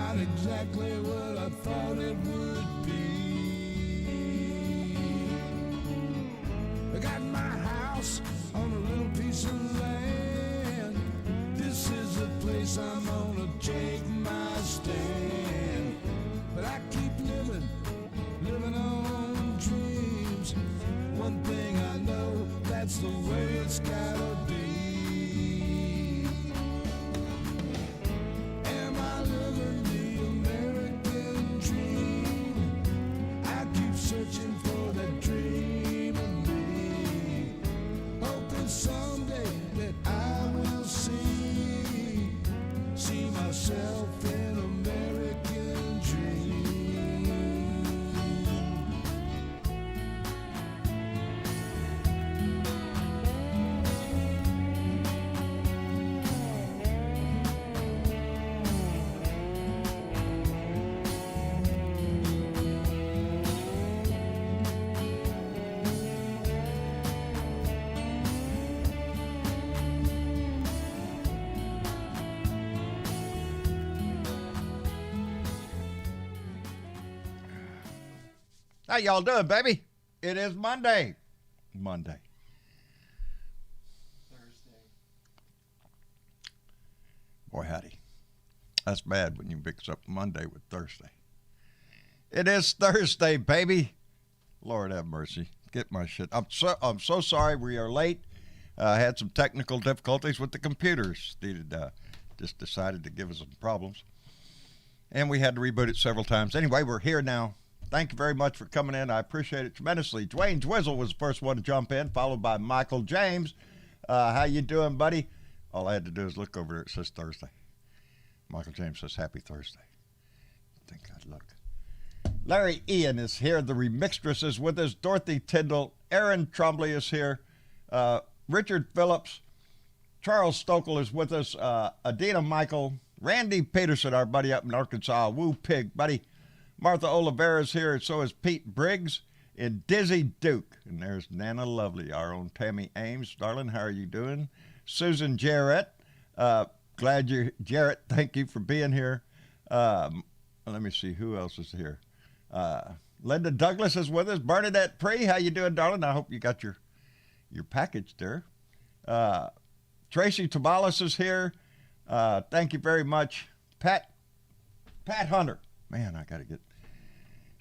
not exactly what I thought it would be. I got my house on a little piece of land. This is the place I'm gonna take my stand. But I keep living on dreams. One thing I know, that's the way it's gotta be. Am I living the American dream? I keep searching for that dream in me, hoping someday that I will see myself in American dream. How y'all doing, baby? It is Monday. Thursday. Boy, howdy. That's bad when you mix up Monday with Thursday. It is Thursday, baby. Lord have mercy. Get my shit. I'm so sorry we are late. I had some technical difficulties with the computers. They just decided to give us some problems. And we had to reboot it several times. Anyway, we're here now. Thank you very much for coming in. I appreciate it tremendously. Dwayne Dwizzle was the first one to jump in, followed by Michael James. How you doing, buddy? All I had to do is look over there. It says Thursday. Michael James says Happy Thursday. Thank God, look. Larry Ian is here. The Remixtress is with us. Dorothy Tyndall. Aaron Trombley is here. Richard Phillips. Charles Stokel is with us. Adina Michael. Randy Peterson, our buddy up in Arkansas. Woo Pig, buddy. Martha Oliveira is here, and so is Pete Briggs and Dizzy Duke. And there's Nana Lovely, our own Tammy Ames. Darling, how are you doing? Susan Jarrett. Glad you're, Jarrett, thank you for being here. Let me see, who else is here? Linda Douglas is with us. Bernadette Pree, how you doing, darling? I hope you got your package there. Tracy Tabalis is here. Thank you very much. Pat Hunter. Man, I got to get...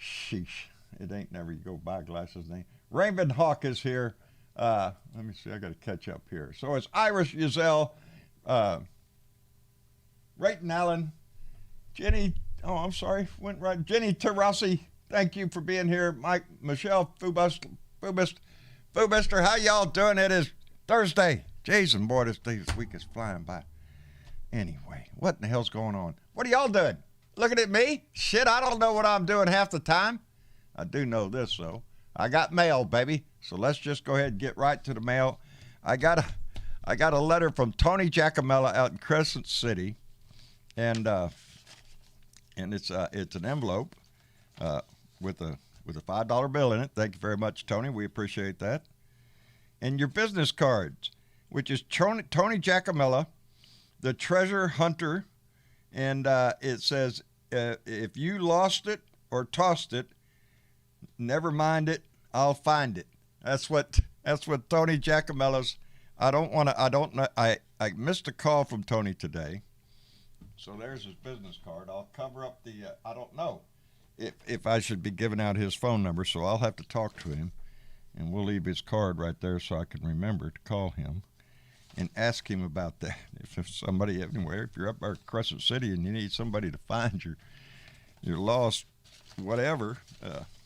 Sheesh. It ain't never you go buy glasses. Raymond Hawk is here. Let me see. I got to catch up here. So it's Iris Giselle, Rayton Allen, Jenny... Oh, I'm sorry. Went right. Jenny Terrassi, thank you for being here. Michelle Fubister, how y'all doing? It is Thursday. Jason, boy, this week is flying by. Anyway, what in the hell's going on? What are y'all doing? Looking at me? Shit, I don't know what I'm doing half the time. I do know this, though. I got mail, baby. So let's just go ahead and get right to the mail. I got a letter from Tony Giacomella out in Crescent City, and it's an envelope with a $5 bill in it. Thank you very much, Tony. We appreciate that. And your business cards, which is Tony Giacomella, the treasure hunter, and it says, if you lost it or tossed it, never mind it, I'll find it. That's what Tony Giacomella's. I missed a call from Tony today, so there's his business card. I'll cover up the. I don't know if I should be giving out his phone number, so I'll have to talk to him, and we'll leave his card right there so I can remember to call him and ask him about that. If somebody anywhere, if you're up there at Crescent City and you need somebody to find your lost whatever,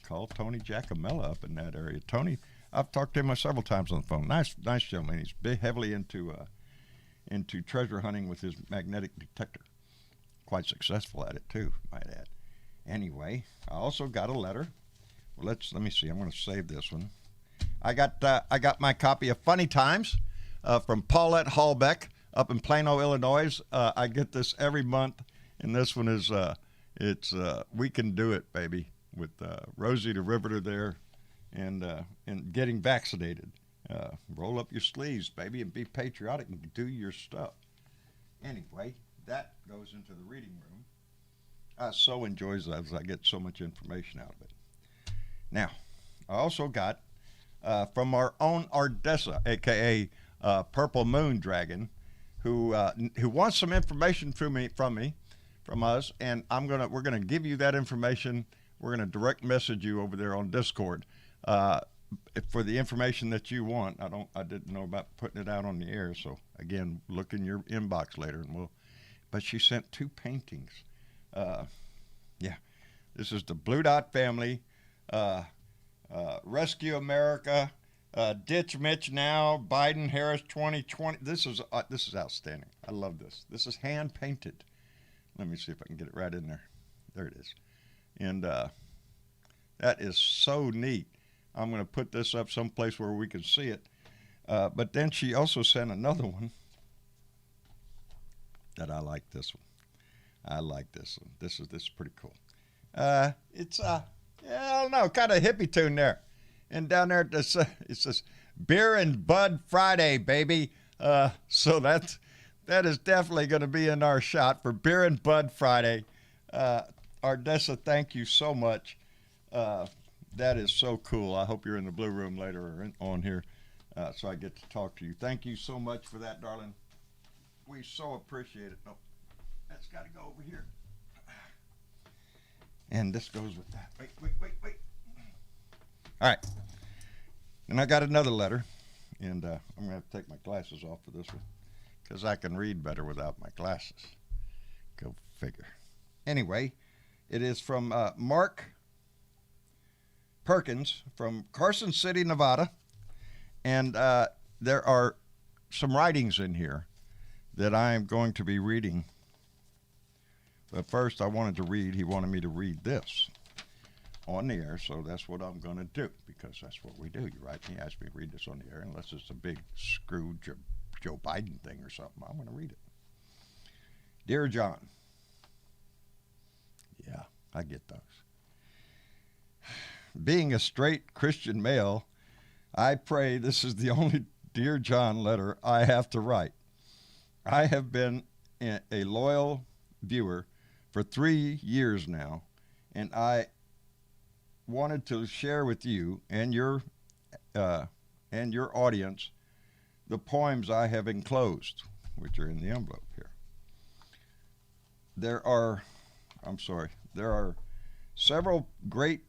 call Tony Giacomella up in that area. Tony, I've talked to him several times on the phone. Nice gentleman. He's heavily into treasure hunting with his magnetic detector. Quite successful at it too, might add. Anyway, I also got a letter. Well, let me see. I'm going to save this one. I got my copy of Funny Times from Paulette Hallbeck up in Plano, Illinois. I get this every month, and this one is it's We Can Do It, baby, with Rosie the Riveter there, and getting vaccinated. Roll up your sleeves, baby, and be patriotic and do your stuff. Anyway, that goes into the reading room. I so enjoy those. I get so much information out of it. Now, I also got from our own Ardessa, aka Purple Moon Dragon, who wants some information from us, and we're gonna give you that information. We're gonna direct message you over there on Discord for the information that you want. I didn't know about putting it out on the air, so again, look in your inbox later, and But she sent 2 paintings. Yeah, this is the Blue Dot Family, Rescue America, Ditch Mitch Now, Biden Harris 2020. This is outstanding. I love this. This is hand painted. Let me see if I can get it right in there. There it is. And that is so neat. I'm going to put this up someplace where we can see it. But then she also sent another one that I like. This one. I like this one. This is pretty cool. It's I don't know, kind of hippie tune there. And down there it says Beer and Bud Friday, baby. So that is definitely going to be in our shot for Beer and Bud Friday. Ardessa, thank you so much. That is so cool. I hope you're in the Blue Room later or on here so I get to talk to you. Thank you so much for that, darling. We so appreciate it. No, that's got to go over here. And this goes with that. Wait. All right. And I got another letter. And I'm going to have to take my glasses off for this one because I can read better without my glasses. Go figure. Anyway, it is from Mark Perkins from Carson City, Nevada. And there are some writings in here that I am going to be reading. But first, he wanted me to read this on the air, so that's what I'm going to do, because that's what we do. You write me, ask me to read this on the air, unless it's a big screw Joe Biden thing or something. I'm going to read it. Dear John. Yeah, I get those. Being a straight Christian male, I pray this is the only Dear John letter I have to write. I have been a loyal viewer for 3 years now, and I wanted to share with you and your audience the poems I have enclosed, which are in the envelope here. There are several great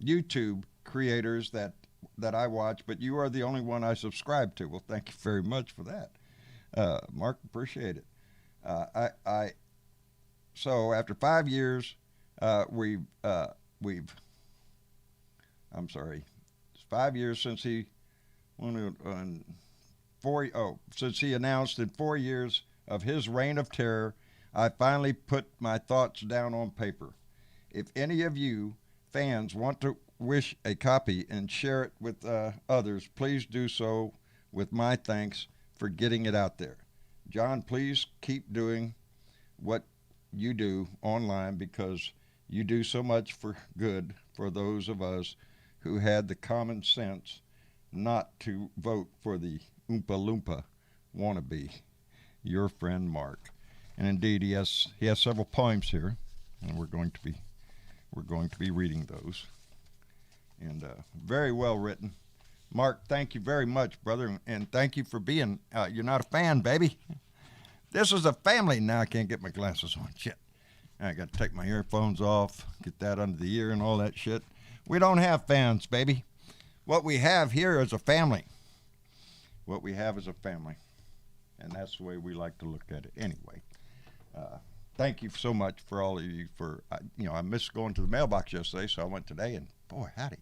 YouTube creators that I watch, but you are the only one I subscribe to. Well, thank you very much for that, Mark. Appreciate it. So after 5 years, it's 5 years since he since he announced in 4 years of his reign of terror, I finally put my thoughts down on paper. If any of you fans want to wish a copy and share it with others, please do so with my thanks for getting it out there. John, please keep doing what you do online, because you do so much for good for those of us who had the common sense not to vote for the Oompa Loompa wannabe. Your friend Mark. And indeed, he has several poems here, and we're going to be reading those. And very well written. Mark, thank you very much, brother, and thank you for being. You're not a fan, baby. This is a family. Now I can't get my glasses on. Shit. I got to take my earphones off, get that under the ear and all that shit. We don't have fans, baby. What we have here is a family. What we have is a family. And that's the way we like to look at it anyway. Thank you so much for all of you I missed going to the mailbox yesterday, so I went today, and boy, howdy,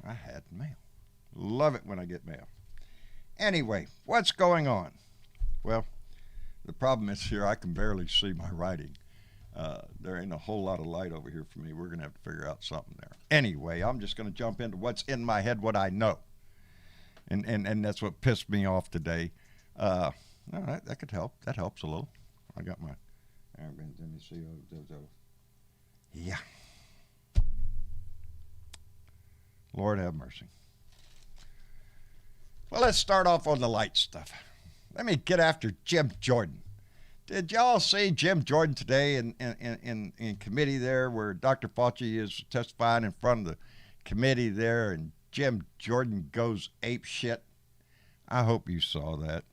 I had mail. Love it when I get mail. Anyway, what's going on? Well, the problem is here I can barely see my writing. There ain't a whole lot of light over here for me. We're going to have to figure out something there. Anyway, I'm just going to jump into what's in my head, what I know. And that's what pissed me off today. All right, that could help. That helps a little. I got my... Let me see. Yeah. Lord have mercy. Well, let's start off on the light stuff. Let me get after Jim Jordon. Did y'all see Jim Jordan today in committee there where Dr. Fauci is testifying in front of the committee there and Jim Jordan goes ape shit? I hope you saw that.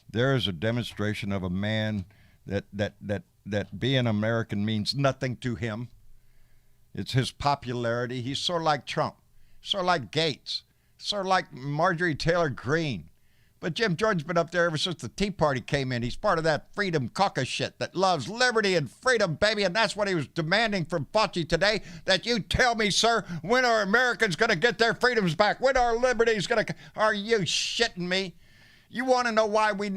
There is a demonstration of a man that being American means nothing to him. It's his popularity. He's sort of like Trump, sort of like Gates, sort of like Marjorie Taylor Greene. But Jim Jordan's been up there ever since the Tea Party came in. He's part of that Freedom Caucus shit that loves liberty and freedom, baby, and that's what he was demanding from Fauci today, that you tell me, sir, when are Americans going to get their freedoms back? When are liberties going to... Are you shitting me? You want to know why he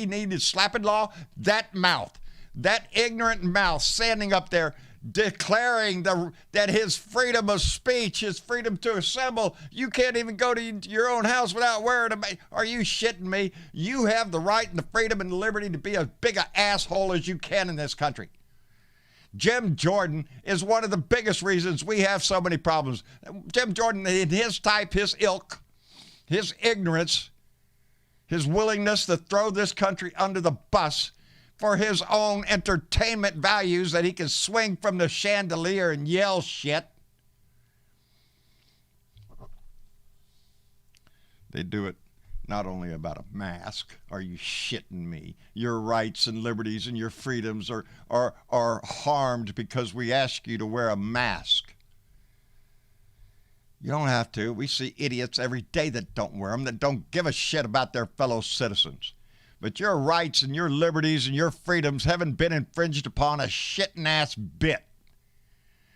needed slapping law? That mouth, that ignorant mouth standing up there declaring that his freedom of speech, his freedom to assemble, you can't even go to your own house without wearing a mask. Are you shitting me? You have the right and the freedom and the liberty to be as big an asshole as you can in this country. Jim Jordan is one of the biggest reasons we have so many problems. Jim Jordan, in his type, his ilk, his ignorance, his willingness to throw this country under the bus for his own entertainment values that he can swing from the chandelier and yell shit. They do it not only about a mask. Are you shitting me? Your rights and liberties and your freedoms are harmed because we ask you to wear a mask. You don't have to. We see idiots every day that don't wear them, that don't give a shit about their fellow citizens. But your rights and your liberties and your freedoms haven't been infringed upon a shitting ass bit.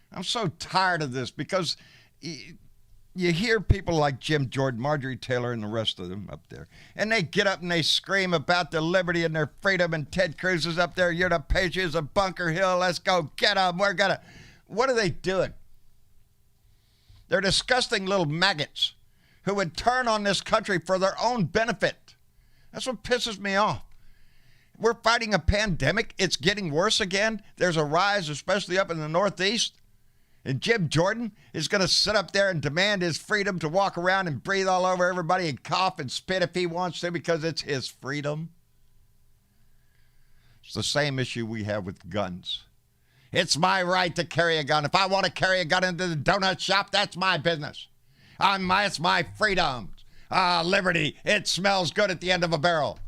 I'm so tired of this because you hear people like Jim Jordan, Marjorie Taylor, and the rest of them up there, and they get up and they scream about their liberty and their freedom, and Ted Cruz is up there, you're the patriots of Bunker Hill, let's go get them, we're gonna... What are they doing? They're disgusting little maggots who would turn on this country for their own benefit. That's what pisses me off. We're fighting a pandemic. It's getting worse again. There's a rise, especially up in the Northeast. And Jim Jordan is going to sit up there and demand his freedom to walk around and breathe all over everybody and cough and spit if he wants to because it's his freedom. It's the same issue we have with guns. It's my right to carry a gun. If I want to carry a gun into the donut shop, that's my business. It's my freedom. Liberty, it smells good at the end of a barrel.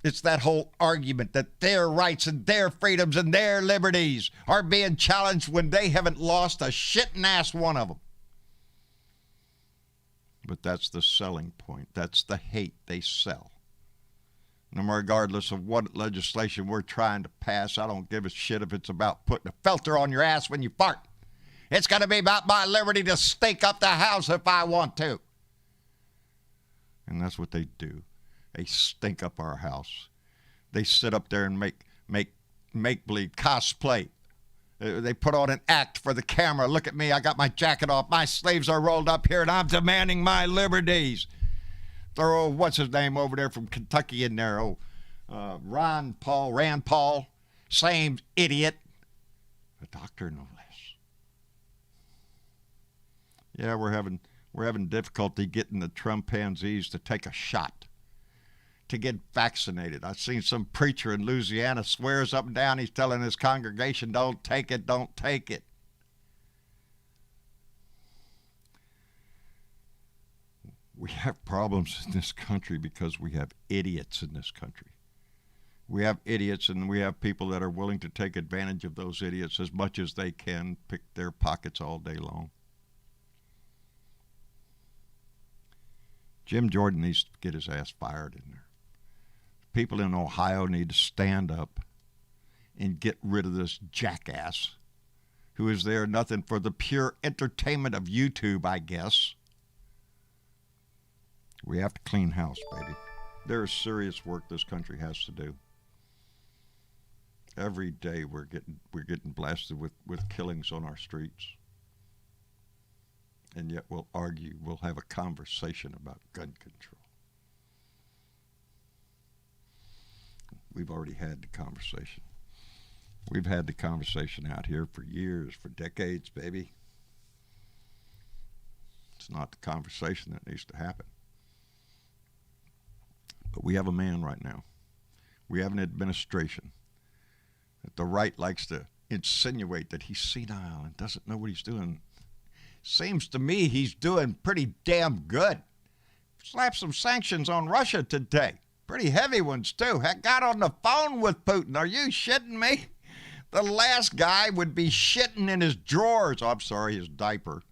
It's that whole argument that their rights and their freedoms and their liberties are being challenged when they haven't lost a shitting ass one of them. But that's the selling point. That's the hate they sell. And regardless of what legislation we're trying to pass, I don't give a shit if it's about putting a filter on your ass when you fart. It's going to be about my liberty to stink up the house if I want to. And that's what they do. They stink up our house. They sit up there and make-believe, cosplay. They put on an act for the camera. Look at me. I got my jacket off. My sleeves are rolled up here, and I'm demanding my liberties. Throw, what's his name over there from Kentucky in there? Rand Paul. Same idiot. A doctor, no less. Yeah, we're having difficulty getting the Trumpanzees to take a shot, to get vaccinated. I've seen some preacher in Louisiana swears up and down. He's telling his congregation, don't take it, don't take it. We have problems in this country because we have idiots in this country. We have idiots, and we have people that are willing to take advantage of those idiots as much as they can, pick their pockets all day long. Jim Jordan needs to get his ass fired in there. People in Ohio need to stand up and get rid of this jackass who is there nothing for the pure entertainment of YouTube, I guess. We have to clean house, baby. There is serious work this country has to do. Every day we're getting blasted with killings on our streets. And yet we'll argue, we'll have a conversation about gun control. We've already had the conversation. We've had the conversation out here for years, for decades, baby. It's not the conversation that needs to happen. But we have a man right now. We have an administration that the right likes to insinuate that he's senile and doesn't know what he's doing. Seems to me he's doing pretty damn good. Slapped some sanctions on Russia today. Pretty heavy ones, too. I got on the phone with Putin. Are you shitting me? The last guy would be shitting in his drawers. Oh, I'm sorry, his diaper.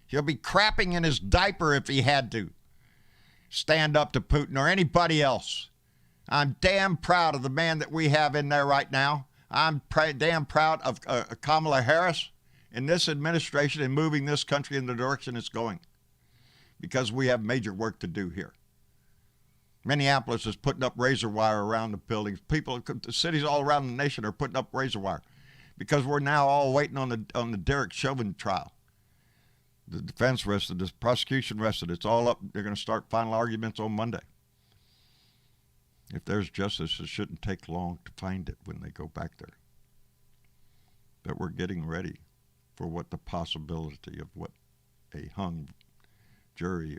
He'll be crapping in his diaper if he had to stand up to Putin or anybody else. I'm damn proud of the man that we have in there right now. I'm damn proud of Kamala Harris in this administration and moving this country in the direction it's going, because we have major work to do here. Minneapolis is putting up razor wire around the buildings. People, the cities all around the nation are putting up razor wire because we're now all waiting on the Derek Chauvin trial. The defense rested, the prosecution rested. It's all up. They're going to start final arguments on Monday. If there's justice, it shouldn't take long to find it when they go back there. But we're getting ready for what the possibility of what a hung jury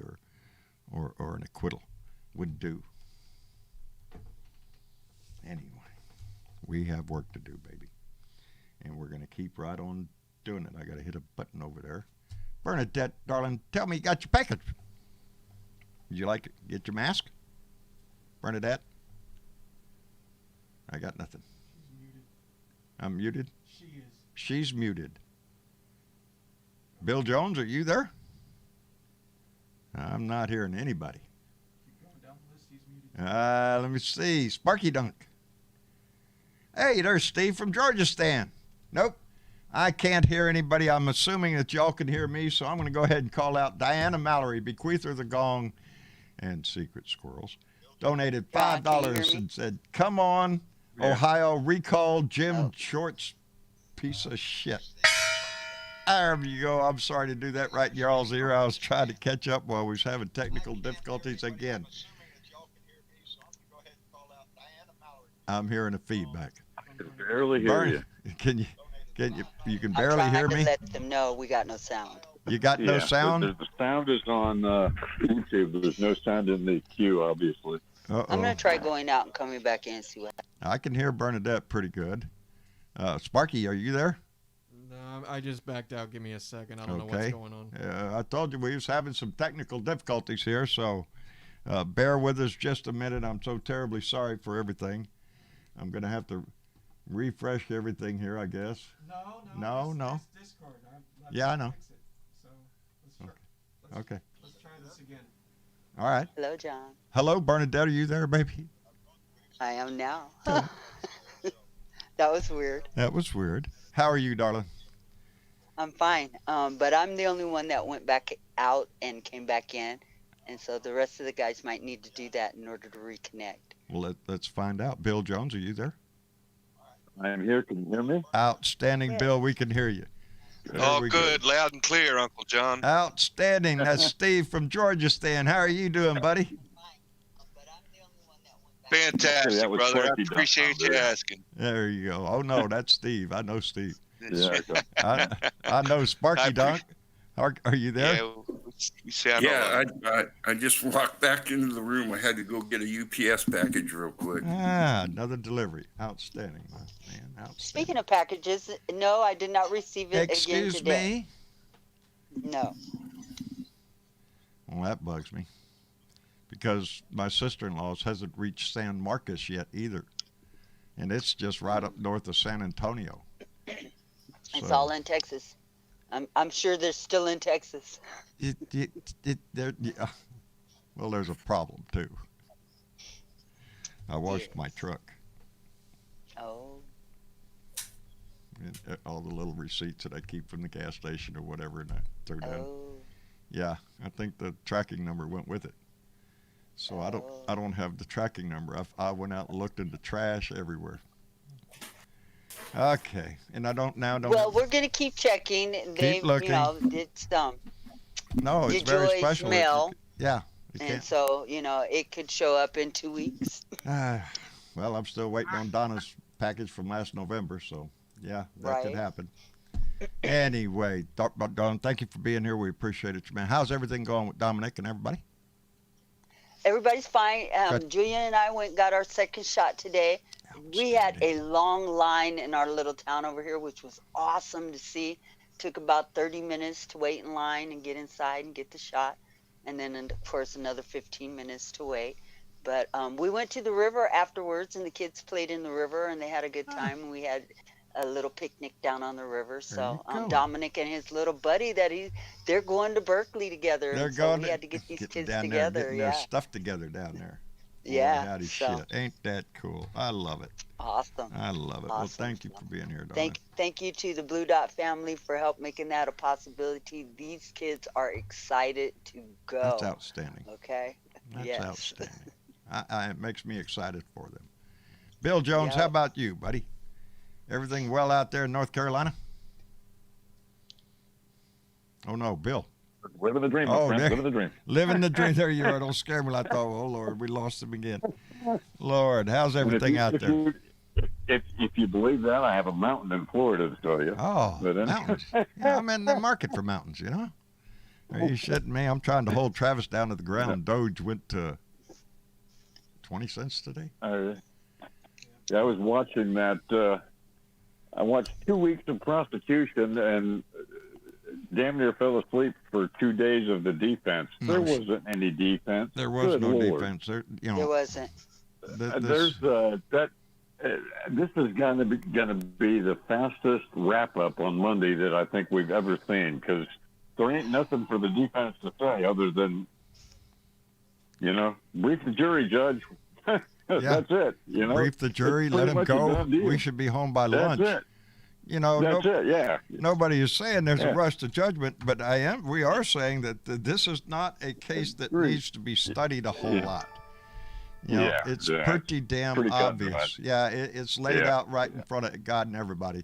or an acquittal would do. Anyway, we have work to do, baby. And we're going to keep right on doing it. I got to hit a button over there. Bernadette, darling, tell me you got your package. Would you like to get your mask? Bernadette? I got nothing. She's muted. I'm muted? She is. She's muted. Bill Jones, are you there? I'm not hearing anybody. Keep going down the list. He's muted. Let me see. Sparky Dunk. Hey, there's Steve from Georgistan. Nope. I can't hear anybody. I'm assuming that y'all can hear me, so I'm going to go ahead and call out Diana Mallory, bequeather of the gong and secret squirrels. Donated $5 and said, come on, Ohio, recall Jim Short's piece of shit. There you go. I'm sorry to do that right in y'all's ear. I was trying to catch up while we was having technical difficulties again. I'm hearing a feedback. I can barely hear you. Can you can barely hear me? I'm trying to let them know we got no sound. You got no sound? The sound is on YouTube, but there's no sound in the queue, obviously. Uh-oh. I'm going to try going out and coming back in and see what happens. I can hear Bernadette pretty good. Sparky, are you there? No, I just backed out. Give me a second. I don't know what's going on. I told you we was having some technical difficulties here, so bear with us just a minute. I'm so terribly sorry for everything. I'm going to have to refresh everything here, I guess. No. No. That's Discord. Yeah, I know. Fix it. So Okay. Let's try this again. All right. Hello, John. Hello, Bernadette. Are you there, baby? I am now. That was weird. That was weird. How are you, darling? I'm fine. But I'm the only one that went back out and came back in. And so the rest of the guys might need to do that in order to reconnect. Well, let's find out. Bill Jones, are you there? I am here. Can you hear me? Outstanding, Yes. Bill. We can hear you. There Oh, we go. good. Loud and clear, Uncle John. Outstanding. That's Steve from Georgistan. How are you doing, buddy? Fantastic, That was brother. I Sparky appreciate you asking. There you go. Oh, no, that's Steve. I know Steve. Yeah. I know Sparky I Dunk. Are you there? Yeah, you sound all Yeah, right. I just walked back into the room. I had to go get a UPS package real quick. Another delivery. Outstanding, man. Outstanding. Speaking of packages, no, I did not receive it Excuse again today. me? No. Well, that bugs me. Because my sister-in-law's hasn't reached San Marcos yet either. And it's just right up north of San Antonio. It's all in Texas. I'm sure they're still in Texas. Well, there's a problem, too. I washed my truck. Oh. And all the little receipts that I keep from the gas station or whatever, and I threw down. Oh. Yeah, I think the tracking number went with it. So I don't have the tracking number. I went out and looked in the trash everywhere. Okay, and I don't. Well, we're gonna keep checking. They, looking. It's No, it's your very Joy's special. mail. Yeah, you and can't. so it could show up in 2 weeks. Well, I'm still waiting on Donna's package from last November, so yeah, that could Right. happen. Anyway, Don, thank you for being here. We appreciate it, man. How's everything going with Dominic and everybody? Everybody's fine. Good. Julian and I went and got our second shot today. We had a long line in our little town over here, which was awesome to see. Took about 30 minutes to wait in line and get inside and get the shot. And then, of course, another 15 minutes to wait. But we went to the river afterwards, and the kids played in the river, and they had a good time. We had a little picnic down on the river. So Dominic and his little buddy they're going to Berkeley together. They're and going so we had to get these getting kids down together. there, getting their stuff together down there. Yeah. Howdy So shit. Ain't that cool? I love it. awesome. I love it. Well, Awesome. thank you for being here, darling. Thank you to the Blue Dot family for help making that a possibility. These kids are excited to go. That's outstanding. Okay. That's Yes. outstanding. It makes me excited for them. Bill Jones, Yeah. how about you, buddy? Everything well out there in North Carolina? Oh, no, Bill. Living the dream, my friend. there- Living the dream. Living the dream. There you are. Don't scare me. I thought, oh, Lord, we lost him again. Lord, how's everything out there? If you believe that, I have a mountain in Florida to tell you. Oh, But anyway. mountains. Yeah, I'm in the market for mountains, you know? Are you shitting me? I'm trying to hold Travis down to the ground. Doge went to 20 cents today. Yeah, I was watching that. I watched 2 weeks of prosecution and damn near fell asleep for 2 days of the defense. There wasn't any defense. There was Good no Lord. defense. There There wasn't. There's that. This is gonna be the fastest wrap up on Monday that I think we've ever seen, because there ain't nothing for the defense to say other than, brief the jury, judge. That's it. brief the jury, It's let pretty him much a go. done deal. We should be home by That's lunch. it. That's it. Yeah. Nobody is saying there's Yeah. a rush to judgment, but we are saying that this is not a case that needs to be studied a whole lot. It's pretty damn pretty cut and obvious. dry. Yeah, it's laid out right in front of God and everybody.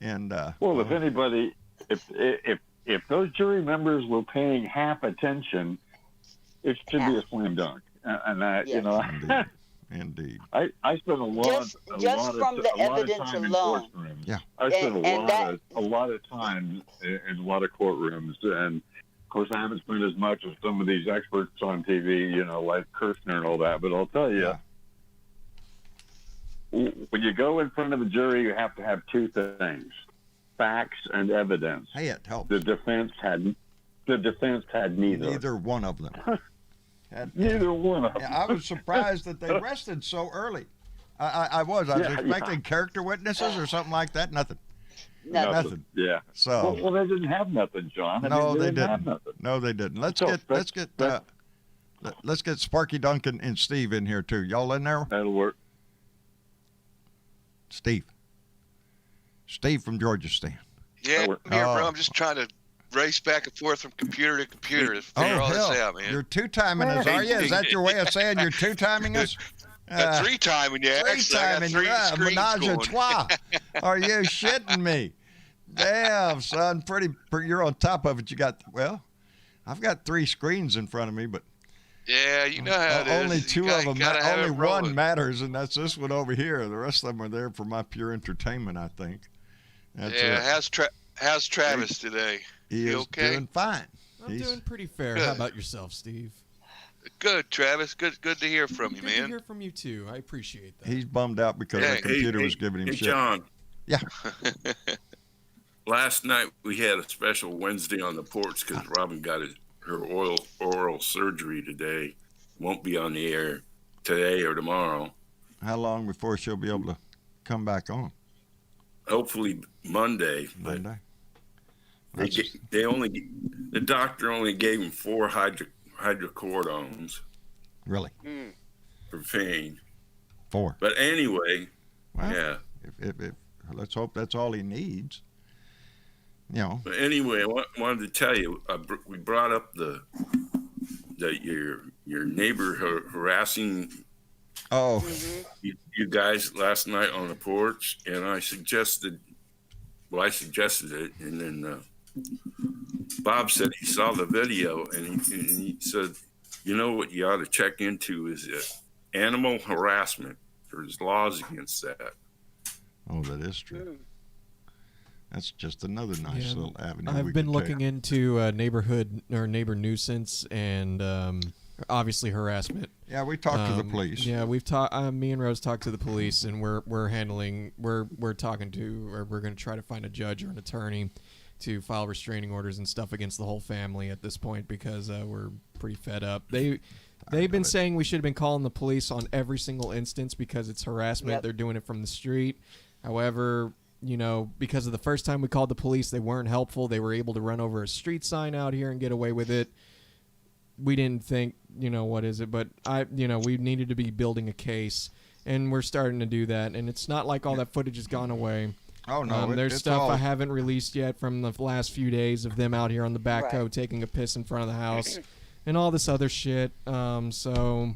And Well, if anybody, if those jury members were paying half attention, it should be a slam dunk. And Indeed. I spent a lot from the evidence time alone. in courtrooms. Yeah. I spent And a lot of time in a lot of courtrooms, and of course I haven't spent as much as some of these experts on TV, like Kirshner and all that. But I'll tell you, when you go in front of a jury, you have to have two things: facts and evidence. Hey, it helps. The defense had neither. Neither one of them. Neither one of them. Yeah, I was surprised that they rested so early. I was expecting character witnesses or something like that. Nothing. Nothing. Yeah. So well, they didn't have nothing, John. No, they didn't have didn't. nothing. No, they didn't. Let's So, get Sparky Duncan and Steve in here too. Y'all in there? That'll work. Steve from Georgia Stan. Yeah, Oh, I'm here, bro. I'm just trying to race back and forth from computer to computer to figure all this out, man. You're two-timing us, are you? Is that your way of saying you're two-timing us? Three-timing, yeah. Three-timing, menage a trois. Are you shitting me? Damn, son, pretty. You're on top of it. I've got 3 screens in front of me, but Yeah, you know how it is. only two of them. Have Only it one rolling. matters, and that's this one over here. The rest of them are there for my pure entertainment, I think. That's Yeah, it. how's Travis today? He You is okay? doing fine. I'm doing pretty fair. Good. How about yourself, Steve? Good, Travis. Good to hear from you, Good to man. hear from you too. I appreciate that. He's bummed out because Hey, the computer was giving him Hey, shit. John. Yeah. Last night we had a special Wednesday on the porch because Robin got her oral surgery today. Won't be on the air today or tomorrow. How long before she'll be able to come back on? Hopefully Monday. But Monday. the doctor only gave him 4 hydrocortisones Really? for pain. 4. But anyway, Well, yeah. If let's hope that's all he needs. But anyway, I wanted to tell you, we brought up your neighbor harassing Oh, you guys last night on the porch, and I suggested it, and then Bob said he saw the video, and he said, what you ought to check into is animal harassment. There's laws against that. oh, that is true. That's just another nice little avenue. I've been looking into neighborhood or neighbor nuisance, and obviously harassment. Yeah, we talked to the police. Yeah, we've talked. Me and Rose talked to the police, and we're talking to, or we're going to try to find a judge or an attorney to file restraining orders and stuff against the whole family at this point because we're pretty fed up. They've been saying we should have been calling the police on every single instance because it's harassment. Yep. They're doing it from the street. However, because of the first time we called the police, they weren't helpful. They were able to run over a street sign out here and get away with it. We didn't think, what is it? But we needed to be building a case, and we're starting to do that. And it's not like all that footage has gone away. Oh, no. There's stuff I haven't released yet from the last few days of them out here on the backhoe Right. taking a piss in front of the house and all this other shit. So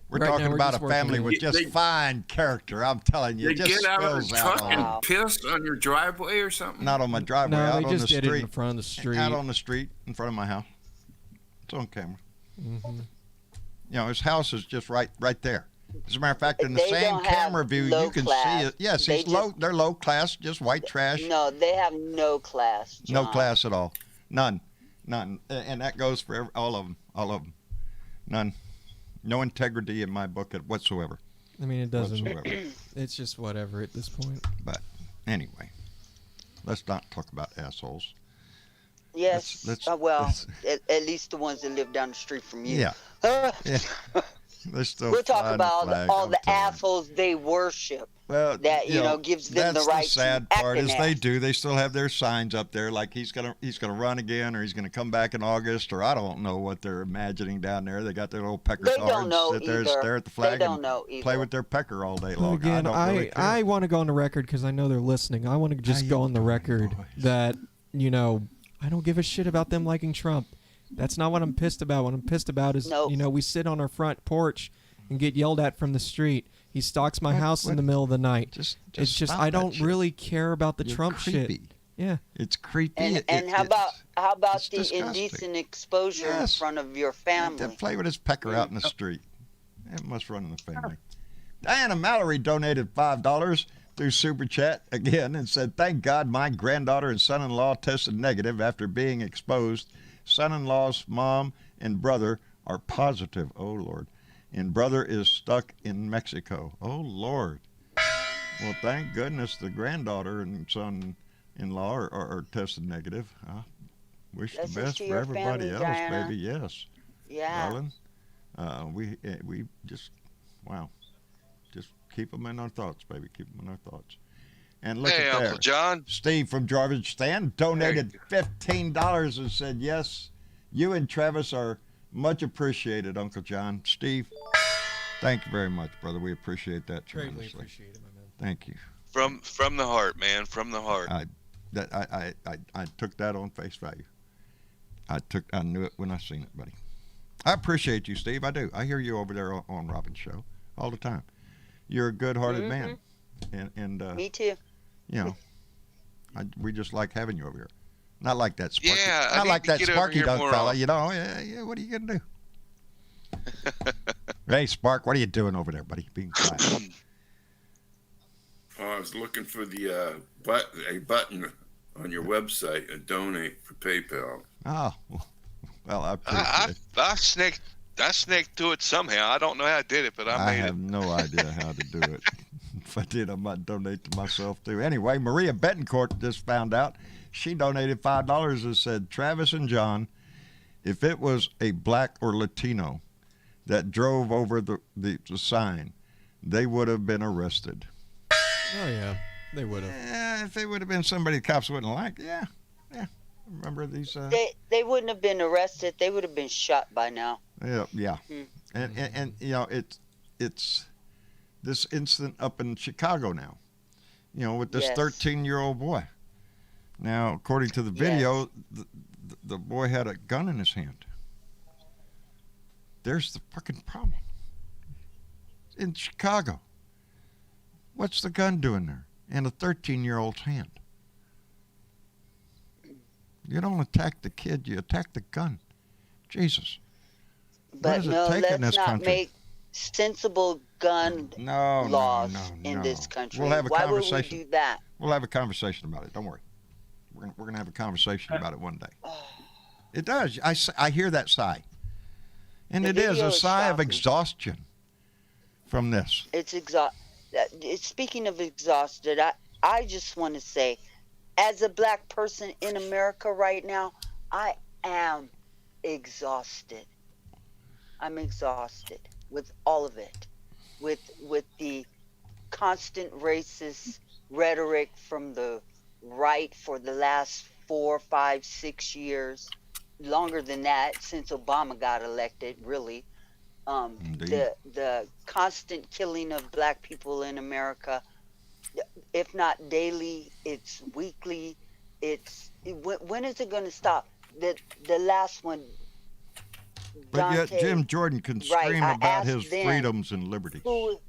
We're right talking now, about a just working family on with it. just fine character. I'm telling you. They It just get out of spills the out truck on and piss on your driveway or something? Not on my driveway, No, out they on just the did it street. in front of the street. Out on the street in front of my house. It's on camera. Mm-hmm. His house is just right there. As a matter of fact, in the They same don't have camera view, low you can class. see it. Yes, They he's low. They're low class, just white trash. No, they have no class. No John. class at all. None. And that goes for all of them. None. No integrity in my book whatsoever. I mean, it doesn't. Whatsoever. It's just whatever at this point. But anyway, let's not talk about assholes. Yes. Let's- at least the ones that live down the street from you. Yeah. Yeah. They're still We're talking flying about the flag, all I'm the telling you. assholes they worship. Well, that, gives them the right That's the sad to part act is an they ass. do. They still have their signs up there, like he's gonna run again, or he's gonna come back in August, or I don't know what they're imagining down there. They got their little pecker They cards, don't know sit there and either. stare at the They flag don't and know play either. with their pecker all day But long. again, I don't really care. I want to go on the record because I know they're listening. I want to just How go you on the doing, record boys? that I don't give a shit about them liking Trump. That's not what I'm pissed about. What I'm pissed about is Nope. we sit on our front porch and get yelled at from the street. He stalks my house in what- the middle of the night. Just It's just stop I that don't shit. really care about the You're Trump creepy. shit. Yeah. It's creepy. And how about it's the disgusting. indecent exposure in Yes. front of your To family? play with his pecker out in the street. It must run in the family. Diana Mallory donated $5 through Super Chat again and said, "Thank God my granddaughter and son-in-law tested negative after being exposed. Son-in-law's mom and brother are positive. Oh, Lord. And brother is stuck in Mexico. Oh, Lord." Well, thank goodness the granddaughter and son-in-law are tested negative. I wish That's the just best to for your everybody family, else, Diana. baby. Yes. Yeah. Darling, we just, wow, just keep them in our thoughts, baby. Keep them in our thoughts. And look Hey, at Uncle there. John. Steve from Jarvis Stand donated $15 and said, "Yes, you and Travis are much appreciated, Uncle John." Steve, thank you very much, brother. We appreciate that Greatly tremendously. appreciate it, my man. Thank you. From the heart, man. From the heart. I took that on face value. I knew it when I seen it, buddy. I appreciate you, Steve. I do. I hear you over there on Robin's show all the time. You're a good-hearted man, and Me too. we just like having you over here. Not like that Sparky. Yeah, I not need like to that get over Sparky here Dunk more fella. often. Yeah. What are you gonna do? Hey, Spark, what are you doing over there, buddy? Being quiet. I was looking for the a button on your website, a donate for PayPal. Oh, well, I appreciate it. I snaked to it somehow. I don't know how I did it, but I I made have it. no idea how to do it. If I did, I might donate to myself too. Anyway, Maria Betancourt just found out. She donated $5 and said, "Travis and John, if it was a black or Latino that drove over the sign, they would have been arrested." Oh yeah, they would have. Yeah, if it would have been somebody the cops wouldn't like, yeah. Remember these? They wouldn't have been arrested. They would have been shot by now. Yeah. And it's this incident up in Chicago now. With this Yes. 13-year-old boy. Now, according to the video, the boy had a gun in his hand. There's the fucking problem. In Chicago. What's the gun doing there? In a 13-year-old's hand. You don't attack the kid, you attack the gun. Jesus. But does it no, take in let's this not country? make sensible gun laws in this country. We'll have a Why would we conversation. do that? We'll have a conversation about it. Don't worry. We're gonna have a conversation about it one day. It does. I hear that sigh. And The it is video a sigh of shocking. exhaustion from this. It's speaking of exhausted, I just want to say, as a black person in America right now, I am exhausted. I'm exhausted with all of it, with the constant racist rhetoric from the right for the last 4, 5, 6 years, longer than that since Obama got elected, really. Indeed. The constant killing of black people in America, if not daily, it's weekly. When is it going to stop? The last one, But yet Dante, Jim Jordan can right? scream I about his asked then, freedoms and liberties. who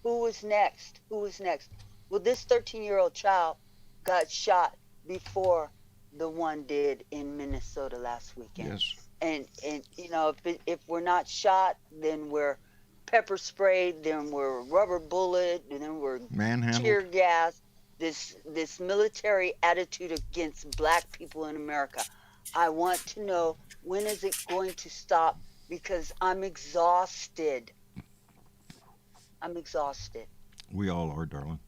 was next? Who was next? Well, this 13-year-old child got shot before the one did in Minnesota last weekend. Yes. And you know, if we're not shot, then we're pepper sprayed, then we're rubber bullet, and then we're Manhandled. tear gas. This military attitude against black people in America. I want to know, when is it going to stop? Because I'm exhausted. I'm exhausted. We all are, darling.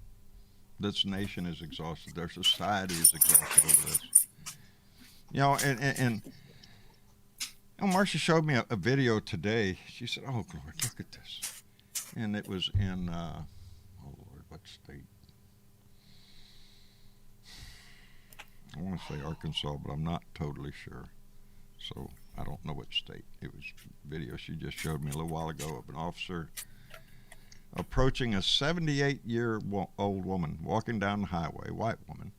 This nation is exhausted. Their society is exhausted over this. You know, and Marcia showed me a video today. She said, "Oh, Lord, look at this." And it was in, oh, Lord, what state? I want to say Arkansas, but I'm not totally sure. So I don't know which state. It was a video she just showed me a little while ago of an officer approaching a 78-year-old woman walking down the highway, white woman.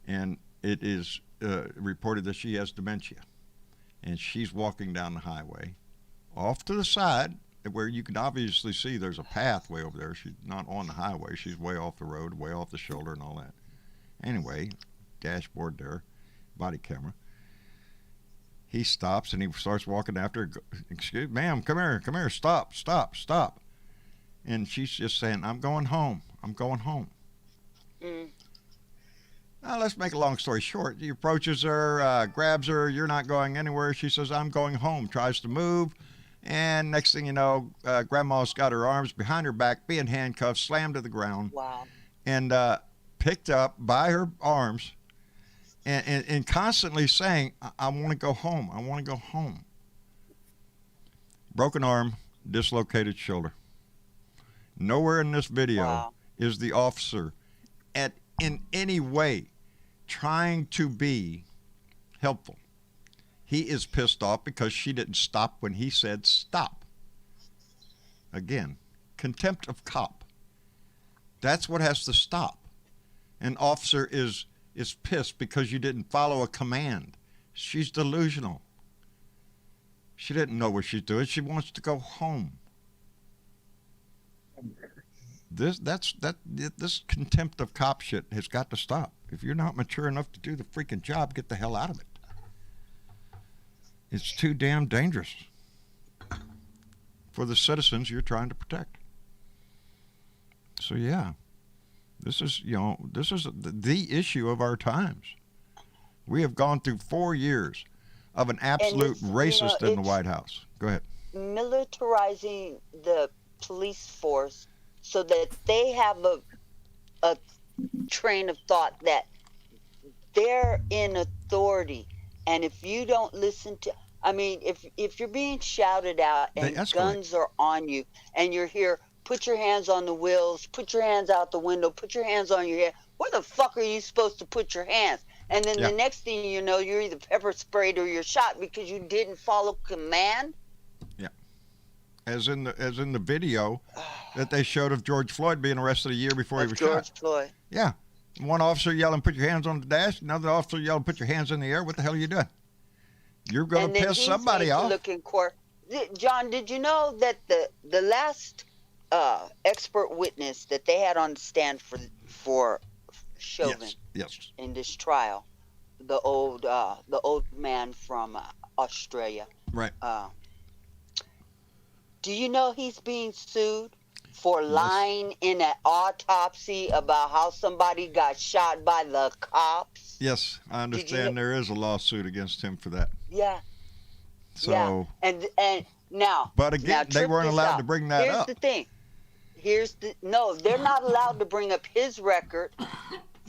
And it is reported that she has dementia. And she's walking down the highway off to the side where you can obviously see there's a pathway over there. She's not on the highway. She's way off the road, way off the shoulder and all that. Anyway, dashboard there, body camera. He stops and he starts walking after her. "Excuse me, ma'am, come here, stop. And she's just saying, I'm going home. Now, let's make a long story short. He approaches her, grabs her, "You're not going anywhere." She says, "I'm going home," tries to move. And next thing you know, Grandma's got her arms behind her back, being handcuffed, slammed to the ground. Wow. And picked up by her arms and constantly saying, I want to go home. Broken arm, dislocated shoulder. Nowhere in this video is the officer in any way trying to be helpful. He is pissed off because she didn't stop when he said stop. Again, contempt of cop. That's what has to stop. An officer is pissed because you didn't follow a command. She's delusional. She didn't know what she's doing. She wants to go home. This contempt of cop shit has got to stop. If you're not mature enough to do the freaking job, get the hell out of it. It's too damn dangerous for the citizens you're trying to protect. So yeah, this is the issue of our times. We have gone through 4 years of an absolute racist in the White House. Go ahead. Militarizing the police force so that they have a train of thought that they're in authority, and if you don't listen to, I mean, if you're being shouted at and guns are on you and you're here, put your hands on the wheels, put your hands out the window, put your hands on your head, where the fuck are you supposed to put your hands? And then the next thing you know, you're either pepper sprayed or you're shot because you didn't follow command. Yeah. As in the video that they showed of George Floyd being arrested a year before he was shot. George Floyd. Yeah. One officer yelling, "Put your hands on the dash." Another officer yelling, "Put your hands in the air." What the hell are you doing? You're going to piss somebody off. John, did you know that the last expert witness that they had on the stand for Chauvin in this trial, the old man from Australia, right? Do you know he's being sued for lying in an autopsy about how somebody got shot by the cops? Yes, I understand there is a lawsuit against him for that. Yeah. So, and now, but again, they trip weren't this allowed out. to bring that Here's up. the thing. No, they're not allowed to bring up his record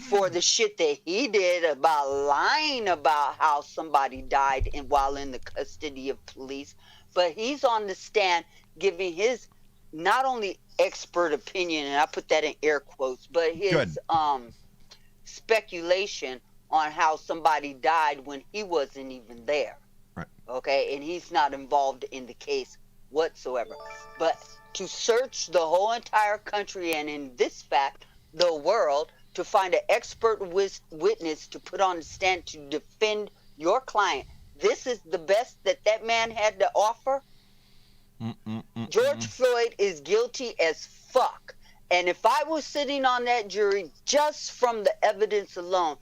for the shit that he did about lying about how somebody died while in the custody of police. But he's on the stand giving his not only expert opinion, and I put that in air quotes, but his speculation on how somebody died when he wasn't even there. Right. Okay, and he's not involved in the case whatsoever. But to search the whole entire country, and in this fact, the world, to find an expert witness to put on the stand to defend your client, this is the best that man had to offer. George Floyd is guilty as fuck. And if I was sitting on that jury, just from the evidence alone,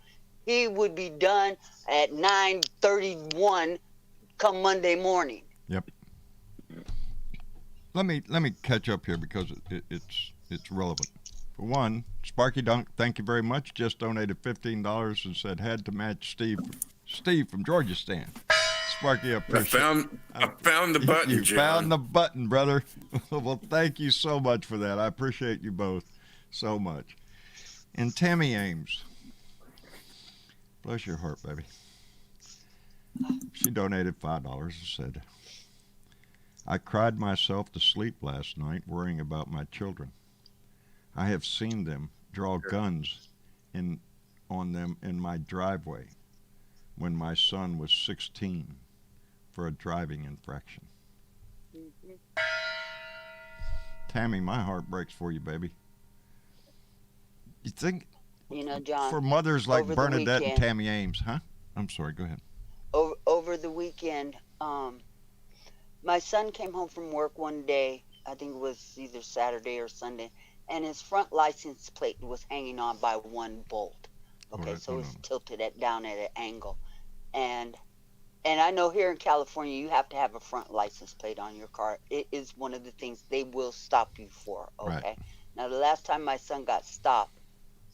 he would be done at 9:31 come Monday morning. Yep. Let me catch up here because it's relevant. For one, Sparky Dunk, thank you very much. Just donated $15 and said had to match Steve from Georgia Stan. Sparky, I appreciate I found the button, You John. found the button, brother. Well, thank you so much for that. I appreciate you both so much. And Tammy Ames, bless your heart, baby. She donated $5 and said, I cried myself to sleep last night worrying about my children. I have seen them draw guns on them in my driveway when my son was 16 for a driving infraction. Tammy, my heart breaks for you, baby. You think, John, for mothers like Bernadette and weekend, Tammy Ames, huh? I'm sorry, go ahead. Over the weekend, my son came home from work one day, I think it was either Saturday or Sunday, and his front license plate was hanging on by one bolt. Okay, so it's tilted down at an angle. And I know here in California you have to have a front license plate on your car. It is one of the things they will stop you for, okay? Right. Now, the last time my son got stopped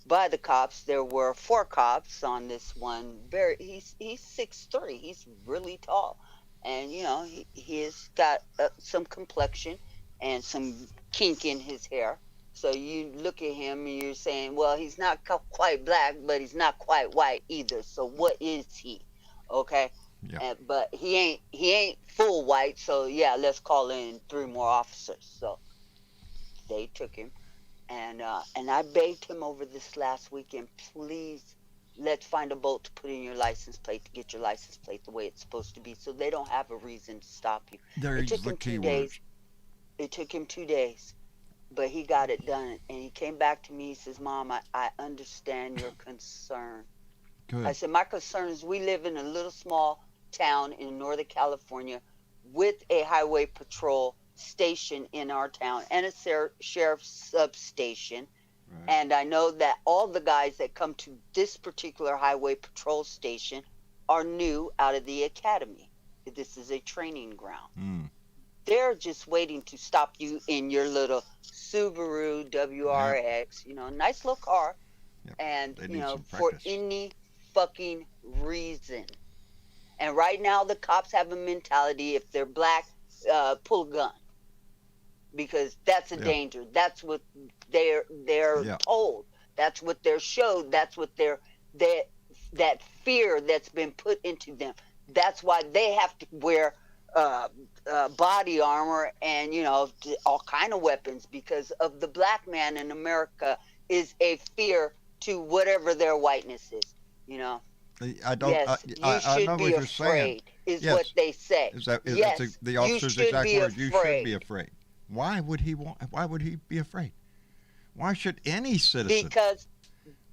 by the cops, there were 4 cops on this one. He's 6'3", he's really tall. And, he has got some complexion and some kink in his hair. So you look at him and you're saying, well, he's not quite black, but he's not quite white either. So what is he? Okay? Yeah. But he ain't full white. So, yeah, let's call in 3 more officers. So they took him. And I begged him over this last weekend, please, let's find a bolt to put in your license plate to get your license plate the way it's supposed to be so they don't have a reason to stop you. It took him 2 days. It took him 2 days, but he got it done. And he came back to me. He says, Mom, I understand your concern. Good. I said, my concern is we live in a little small town in Northern California with a highway patrol station in our town and a sheriff's substation. Right. And I know that all the guys that come to this particular highway patrol station are new out of the academy. This is a training ground. They're just waiting to stop you in your little Subaru WRX, nice little car. Yep. And, for any fucking reason. And right now the cops have a mentality, if they're black, pull a gun. Because that's a danger. That's what they're told. That's what they're showed. That's what that fear that's been put into them. That's why they have to wear body armor and all kind of weapons, because of the black man in America is a fear to whatever their whiteness is. I don't. Yes, I you know should be what you're afraid. saying. Is what they say. Is the you officer's should exact be words? You afraid. should be afraid. Why would he be afraid? Why should any citizen because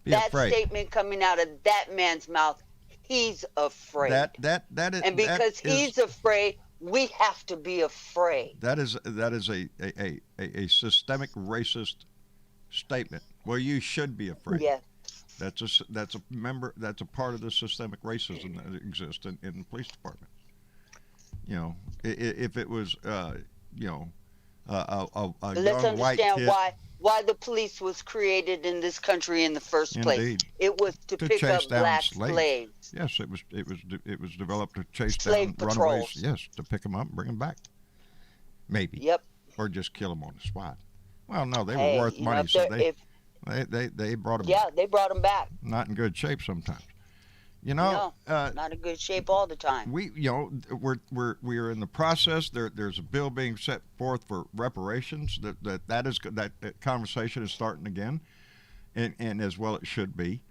be that afraid? Statement coming out of that man's mouth, he's afraid. That is, and because he's afraid, we have to be afraid. That is a systemic racist statement where you should be afraid. Yes. That's a part of the systemic racism that exists in the police department. If it was a Let's young white understand kid. why why the police was created in this country in the first place. Indeed. It was to pick chase up down black slaves. slaves. Yes, it was developed to chase Slave down patrols. runaways. Yes, to pick them up and bring them back. Maybe. Yep. Or just kill them on the spot. Well, no, they Hey, were worth you know, money, if so they're- they brought them. Yeah, they brought them back. Not in good shape sometimes. You know, No, not in good shape all the time. we're in the process. There's a bill being set forth for reparations. That conversation is starting again, and as well it should be.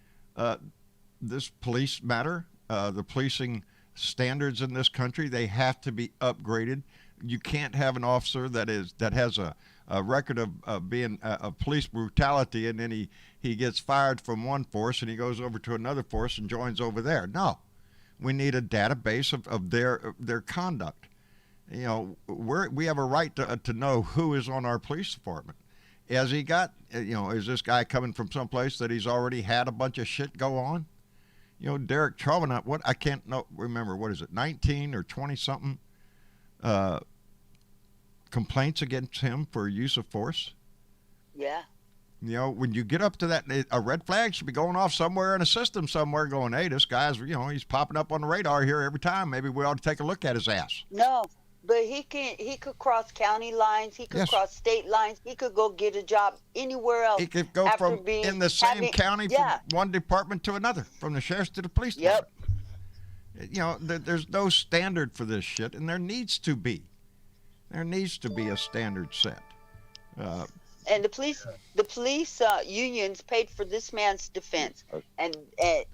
This police matter, the policing standards in this country, they have to be upgraded. You can't have an officer that has a record of being of police brutality, and then he gets fired from one force and he goes over to another force and joins over there. No, we need a database of their conduct. You know, we have a right to know who is on our police department. Has he got, is this guy coming from someplace that he's already had a bunch of shit go on? You know, Derek Chauvin, I can't remember, what is it, 19 or 20 something complaints against him for use of force. Yeah. You know, when you get up to that, a red flag should be going off somewhere in a system somewhere going, hey, this guy's, he's popping up on the radar here every time. Maybe we ought to take a look at his ass. No, but he could cross county lines. He could cross state lines. He could go get a job anywhere else. He could go from in the same county from one department to another, from the sheriff's to the police department. You know, there's no standard for this shit, and there needs to be. There needs to be a standard set. And the police unions paid for this man's defense, and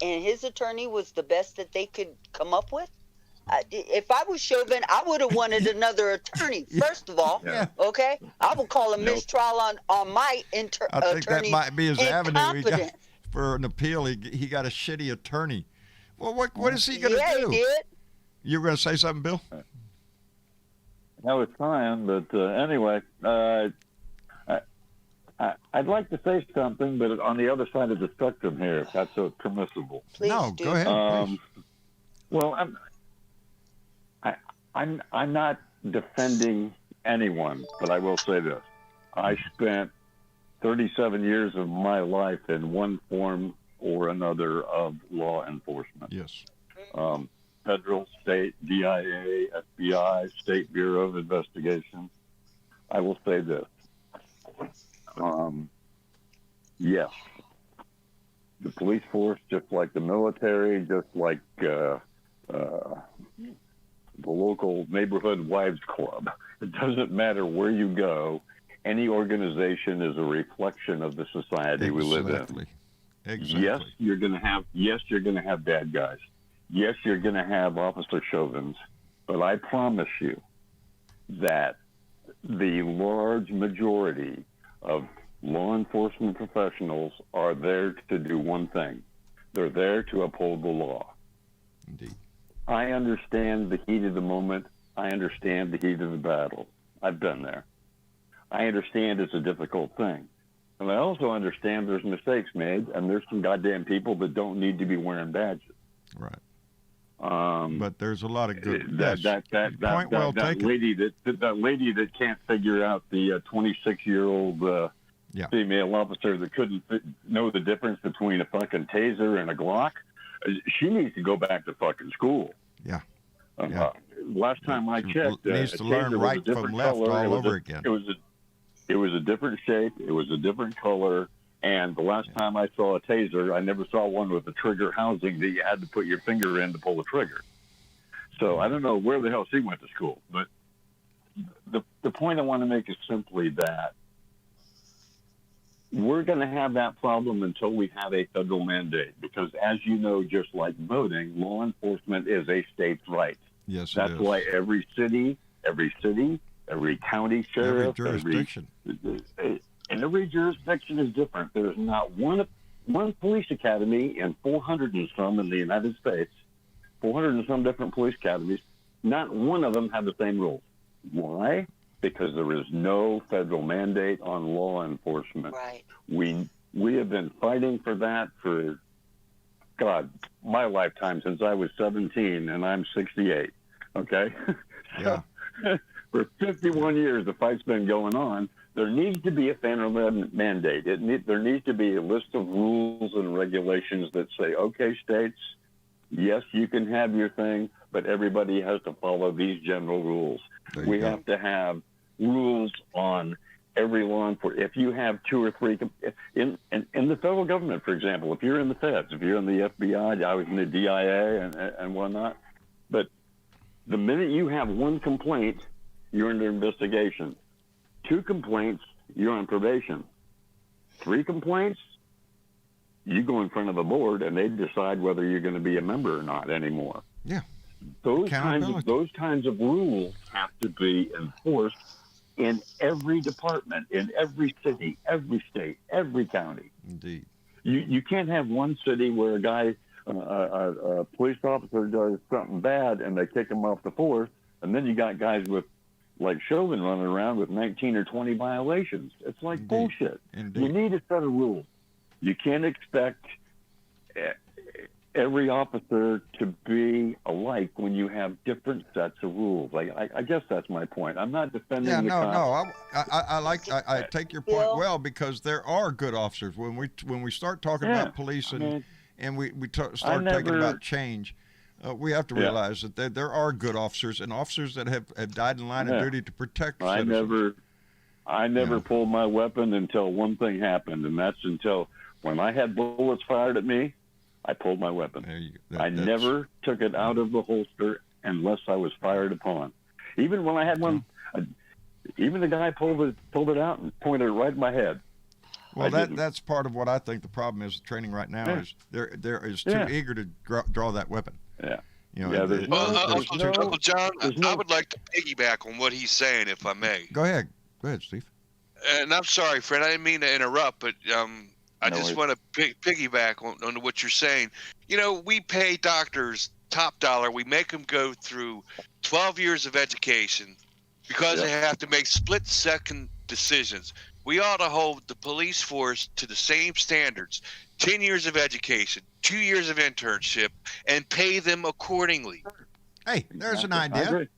his attorney was the best that they could come up with. If I was Chauvin, I would have wanted another attorney. First of all, okay, I would call a mistrial on my attorney. I think that might be his avenue. He got, for an appeal, he got a shitty attorney. Well, what is he going to do? He did. You were going to say something, Bill? I was trying, but anyway, I'd like to say something, but on the other side of the spectrum here, if that's permissible. Please no, do. Go ahead. Well, I'm not defending anyone, but I will say this: I spent 37 years of my life in one form or another of law enforcement. Yes. Federal, state, DIA, FBI, State Bureau of Investigation. I will say this. Yes, the police force, just like the military, just like the local neighborhood wives club, it doesn't matter where you go. Any organization is a reflection of the society we live in. Exactly. Yes, you're going to have bad guys. Yes, you're going to have officer chauvins, but I promise you that the large majority of law enforcement professionals are there to do one thing. They're there to uphold the law. Indeed. I understand the heat of the moment. I understand the heat of the battle. I've been there. I understand it's a difficult thing. And I also understand there's mistakes made, and there's some goddamn people that don't need to be wearing badges. Right. But there's a lot of good. That lady that can't figure out the 26-year-old female officer that couldn't know the difference between a fucking taser and a Glock. She needs to go back to fucking school. Yeah. Last time I checked, needs to learn right from left all over again. It was a different shape. It was a different color. And the last time I saw a taser, I never saw one with a trigger housing that you had to put your finger in to pull the trigger. So I don't know where the hell she went to school. But the point I want to make is simply that we're going to have that problem until we have a federal mandate. Because as you know, just like voting, law enforcement is a state's right. Yes, that's why every city, every county sheriff, every jurisdiction. And every jurisdiction is different. There's not one police academy in 400 and some in the United States, 400 and some different police academies. Not one of them have the same rules. Why? Because there is no federal mandate on law enforcement. Right. We have been fighting for that for, God, my lifetime since I was 17, and I'm 68. Okay? Yeah. For 51 years, the fight's been going on. There needs to be a federal mandate. There needs to be a list of rules and regulations that say, okay, states, yes, you can have your thing, but everybody has to follow these general rules. We have to have rules on every law enforcement. If you have 2 or 3 in the federal government, for example, if you're in the feds, if you're in the FBI, I was in the DIA and whatnot, but the minute you have 1 complaint, you're under investigation. 2 complaints, you're on probation. 3 complaints, you go in front of a board and they decide whether you're going to be a member or not anymore. Yeah. Those kinds of rules have to be enforced in every department, in every city, every state, every county. Indeed. You can't have one city where a guy, a police officer does something bad and they kick him off the force, and then you got guys with like Chauvin running around with 19 or 20 violations. It's like bullshit. Indeed. You need a set of rules. You can't expect every officer to be alike when you have different sets of rules. I guess that's my point. I'm not defending the cops. I take your point well, because there are good officers. When we start talking about police and we start talking about change, we have to realize that there are good officers and officers that have died in line of duty to protect citizens. I never pulled my weapon until one thing happened, and that's until when I had bullets fired at me, I pulled my weapon. There you go. I never took it out of the holster unless I was fired upon. Even when I had one, even the guy pulled it out and pointed it right at my head. Well, that's part of what I think the problem is. Training right now is they're is too eager to draw that weapon. Yeah. You know, Uncle John, I would like to piggyback on what he's saying, if I may. Go ahead, Steve. And I'm sorry, Fred. I didn't mean to interrupt, but I just want to piggyback on what you're saying. You know, we pay doctors top dollar. We make them go through 12 years of education because they have to make split-second decisions. We ought to hold the police force to the same standards: 10 years of education, 2 years of internship, and pay them accordingly. Hey, there's an idea.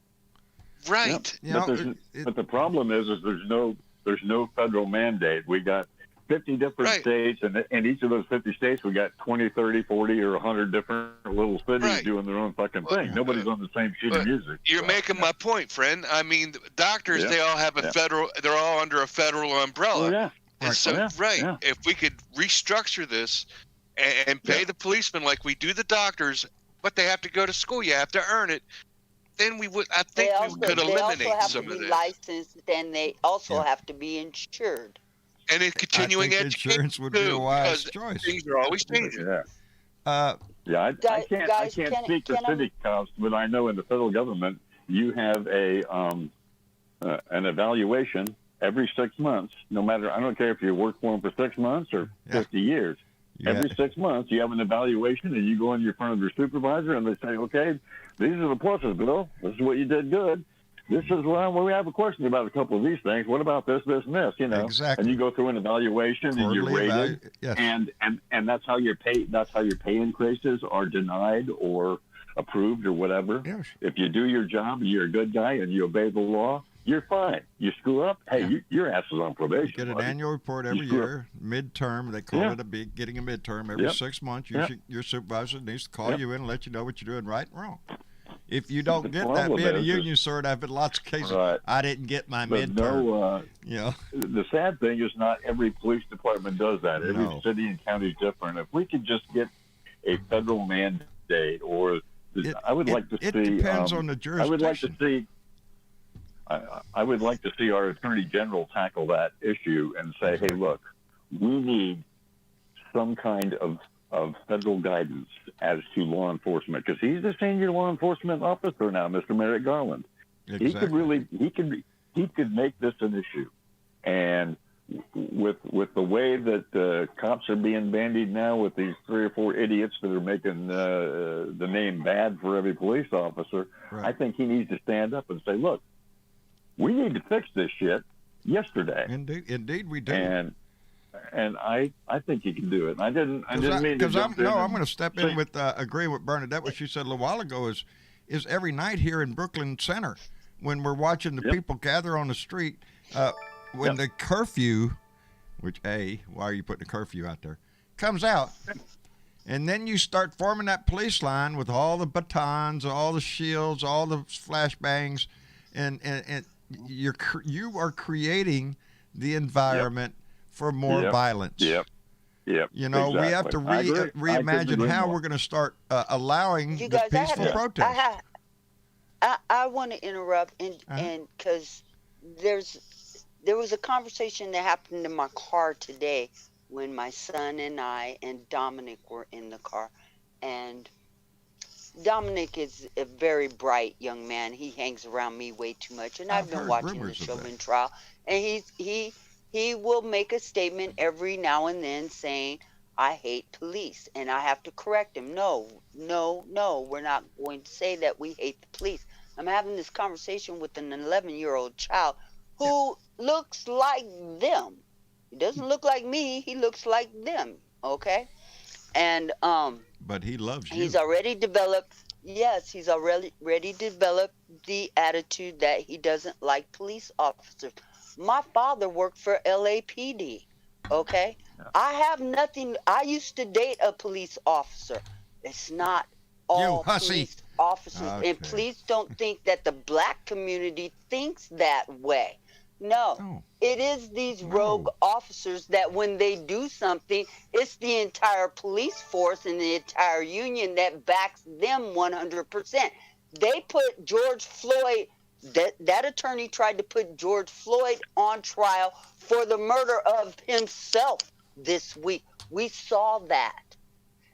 Right. Yep. But the problem is there's no federal mandate. We got 50 different states, and in each of those 50 states, we got 20, 30, 40, or 100 different little cities doing their own fucking thing. Nobody's on the same sheet of music. You're making my point, friend. I mean, doctors, they all have they're all under a federal umbrella. Oh, yeah. And so, if we could restructure this and pay the policemen like we do the doctors, but they have to go to school, you have to earn it, then we could eliminate some of this. They also have to be licensed, and they also have to be insured. And in continuing education, insurance would be a wise choice. Things are always changing. I can't speak to city cops, but I know in the federal government you have an evaluation every 6 months. No matter, I don't care if you work for them for 6 months or 50 years. Every 6 months you have an evaluation, and you go in front of your supervisor, and they say, "Okay, these are the pluses, Bill. This is what you did good. This is we have a question about a couple of these things. What about this, this, and this? You know." Exactly. And you go through an evaluation, and you're rated, and that's how your pay. That's how your pay increases are denied or approved or whatever. Yes. If you do your job, you're a good guy, and you obey the law, you're fine. You screw up, hey, your ass is on probation. Get an annual report every year, midterm. They call it getting a midterm every 6 months. Your supervisor needs to call you in and let you know what you're doing right and wrong. If you don't get that, being a union sort, I've had lots of cases. I didn't get my midterm. The sad thing is not every police department does that. Every city and county is different. If we could just get a federal mandate, or I would like to see. It depends on the jurisdiction. I would like to see our attorney general tackle that issue and say, "Hey, look, we need some kind of federal guidance as to law enforcement," because he's the senior law enforcement officer now, Mr. Merrick Garland. Exactly. He could make this an issue, and with the way that cops are being bandied now, with these 3 or 4 idiots that are making the name bad for every police officer, I think he needs to stand up and say, "Look, we need to fix this shit yesterday." Indeed, we do. And I think he can do it. I didn't mean to jump in. I'm going to step in with agreeing with Bernadette. What she said a little while ago is every night here in Brooklyn Center, when we're watching the people gather on the street, when the curfew, which why are you putting a curfew out there, comes out, and then you start forming that police line with all the batons, all the shields, all the flashbangs, and you are creating the environment for more violence. Yep. You know, we have to reimagine how we're going to start allowing the peaceful protest. I want to interrupt and because there was a conversation that happened in my car today when my son and I and Dominic were in the car, and Dominic is a very bright young man. He hangs around me way too much, and I've been watching the Chauvin trial, and he will make a statement every now and then saying, I hate police, and I have to correct him. No, we're not going to say that we hate the police. I'm having this conversation with an 11-year-old child who looks like them. He doesn't look like me. He looks like them. Okay, and but he loves you. He's already developed. Yes, he's already developed the attitude that he doesn't like police officers. My father worked for LAPD. Okay, I have nothing. I used to date a police officer. It's not all police officers, and please don't think that the black community thinks that way. No, it is these rogue officers that when they do something, it's the entire police force and the entire union that backs them 100%. They put George Floyd, that attorney tried to put George Floyd on trial for the murder of himself this week. We saw that.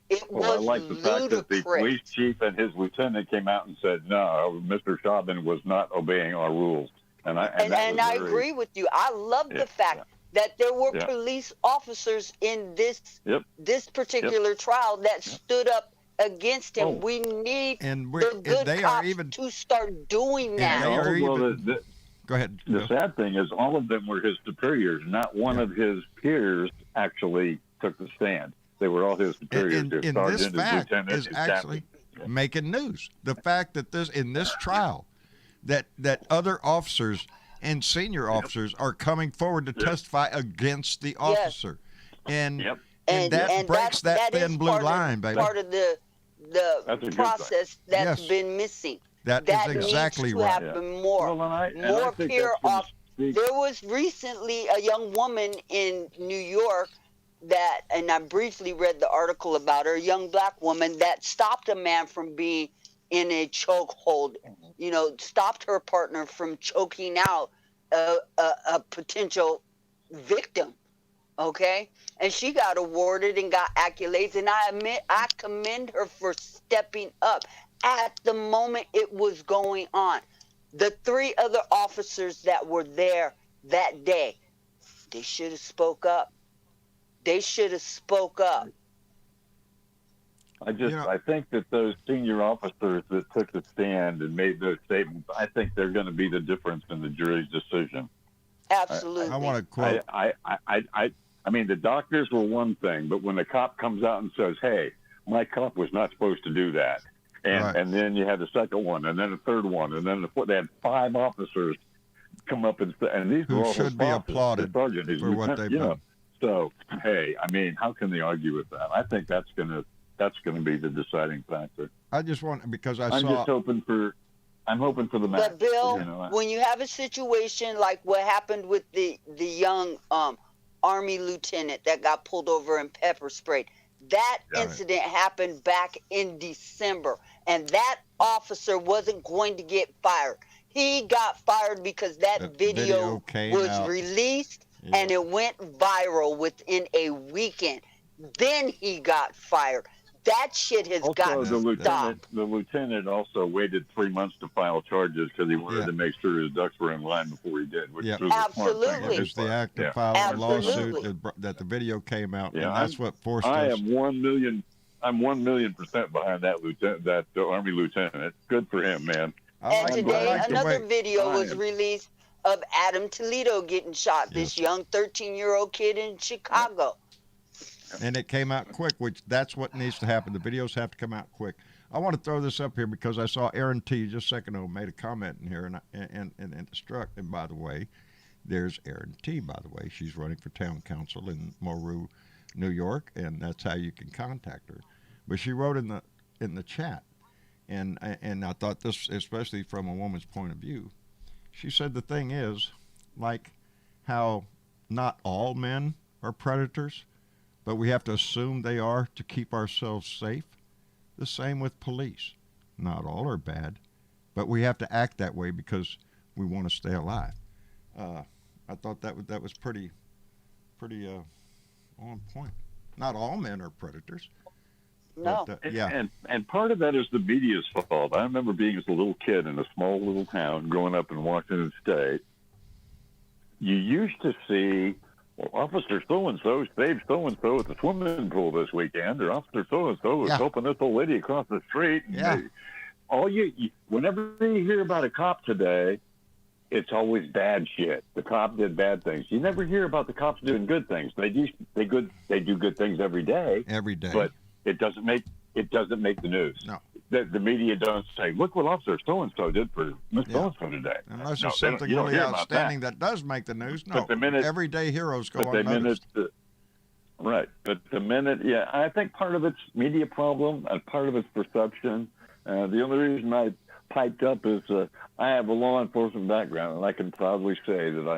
It was I like the fact that the police chief and his lieutenant came out and said, no, Mr. Chauvin was not obeying our rules. And I agree with you. I love the fact that there were police officers in this particular trial that stood up against him. We need the good cops to start doing that. Go ahead. The sad thing is all of them were his superiors. Not one of his peers actually took the stand. They were all his superiors. And this fact is actually making news. The fact that in this trial, that other officers and senior officers are coming forward to testify against the officer, and that breaks that thin blue line, baby. Part of the process that's been missing. That is exactly needs to happen more. More peer off. There was recently a young woman in New York and I briefly read the article about her, a young black woman that stopped a man from being in a chokehold, stopped her partner from choking out a potential victim, okay? And she got awarded and got accolades, and I commend her for stepping up at the moment it was going on. The 3 other officers that were there that day, they should have spoke up. They should have spoke up. I think that those senior officers that took the stand and made those statements, I think they're going to be the difference in the jury's decision. Absolutely. I want to quote. I mean, the doctors were one thing, but when the cop comes out and says, "Hey, my cop was not supposed to do that," and then you had the second one, and then the third one, and then they had 5 officers come up and these were all should be applauded for what they've done. So, hey, I mean, how can they argue with that? I think that's going to be the deciding factor. I just want because I'm hoping for the match. But Bill, when you have a situation like what happened with the young Army lieutenant that got pulled over and pepper sprayed, that incident happened back in December, and that officer wasn't going to get fired. He got fired because that video was released. Yeah. And it went viral within a weekend. Then he got fired. That shit has got to stop. The lieutenant also waited 3 months to file charges because he wanted to make sure his ducks were in line before he did. Which was absolutely. It was the act of filing a lawsuit that the video came out, and that's what forced us. I am 1 million. I'm 1,000,000% behind that lieutenant, that Army lieutenant. Good for him, man. And today another video was released of Adam Toledo getting shot, this young 13-year-old kid in Chicago. And it came out quick, which that's what needs to happen. The videos have to come out quick. I want to throw this up here because I saw Aaron T. just a second ago made a comment in here, and it struck. And by the way, there's Aaron T. By the way, she's running for town council in Moru, New York, and that's how you can contact her. But she wrote in the chat, and I thought this, especially from a woman's point of view. She said the thing is, like how not all men are predators, but we have to assume they are to keep ourselves safe. The same with police. Not all are bad, but we have to act that way because we want to stay alive. I thought that was pretty on point. Not all men are predators. No. But, yeah. And part of that is the media's fault. I remember being as a little kid in a small little town growing up in Washington State. You used to see, well, Officer so-and-so saved so-and-so at the swimming pool this weekend, or Officer so-and-so was helping this old lady across the street. Yeah. Whenever you hear about a cop today, it's always bad shit. The cop did bad things. You never hear about the cops doing good things. They do good things every day. Every day. But it doesn't make the news. No. The media doesn't say, look what Officer so-and-so did for Miss so-and-so today. Unless there's something really outstanding that does make the news. No, everyday heroes go unnoticed. Right. But the minute, I think part of it's media problem and part of it's perception. The only reason I piped up is I have a law enforcement background, and I can proudly say that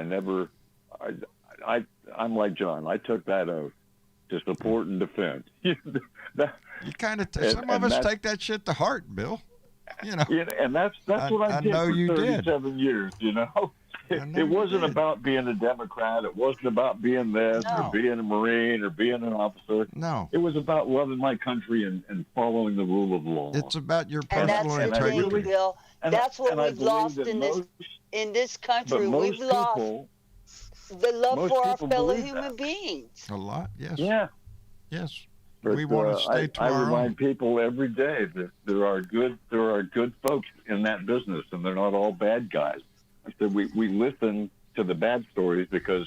I'm like John. I took that oath to support and defend. You kind of some of us take that shit to heart, Bill. You know. Yeah, and that's what I did know for you 37 years. You know, it wasn't about being a Democrat. It wasn't about being this or being a Marine or being an officer. No, it was about loving my country and following the rule of law. It's about your And personal that's the integrity. thing, Bill. That's what we've lost in this country. We've lost the love for our fellow human beings. A lot, yes. Yeah. Yes. But, we want to stay to I our remind own. people every day that there are good folks in that business, and they're not all bad guys. I said we listen to the bad stories because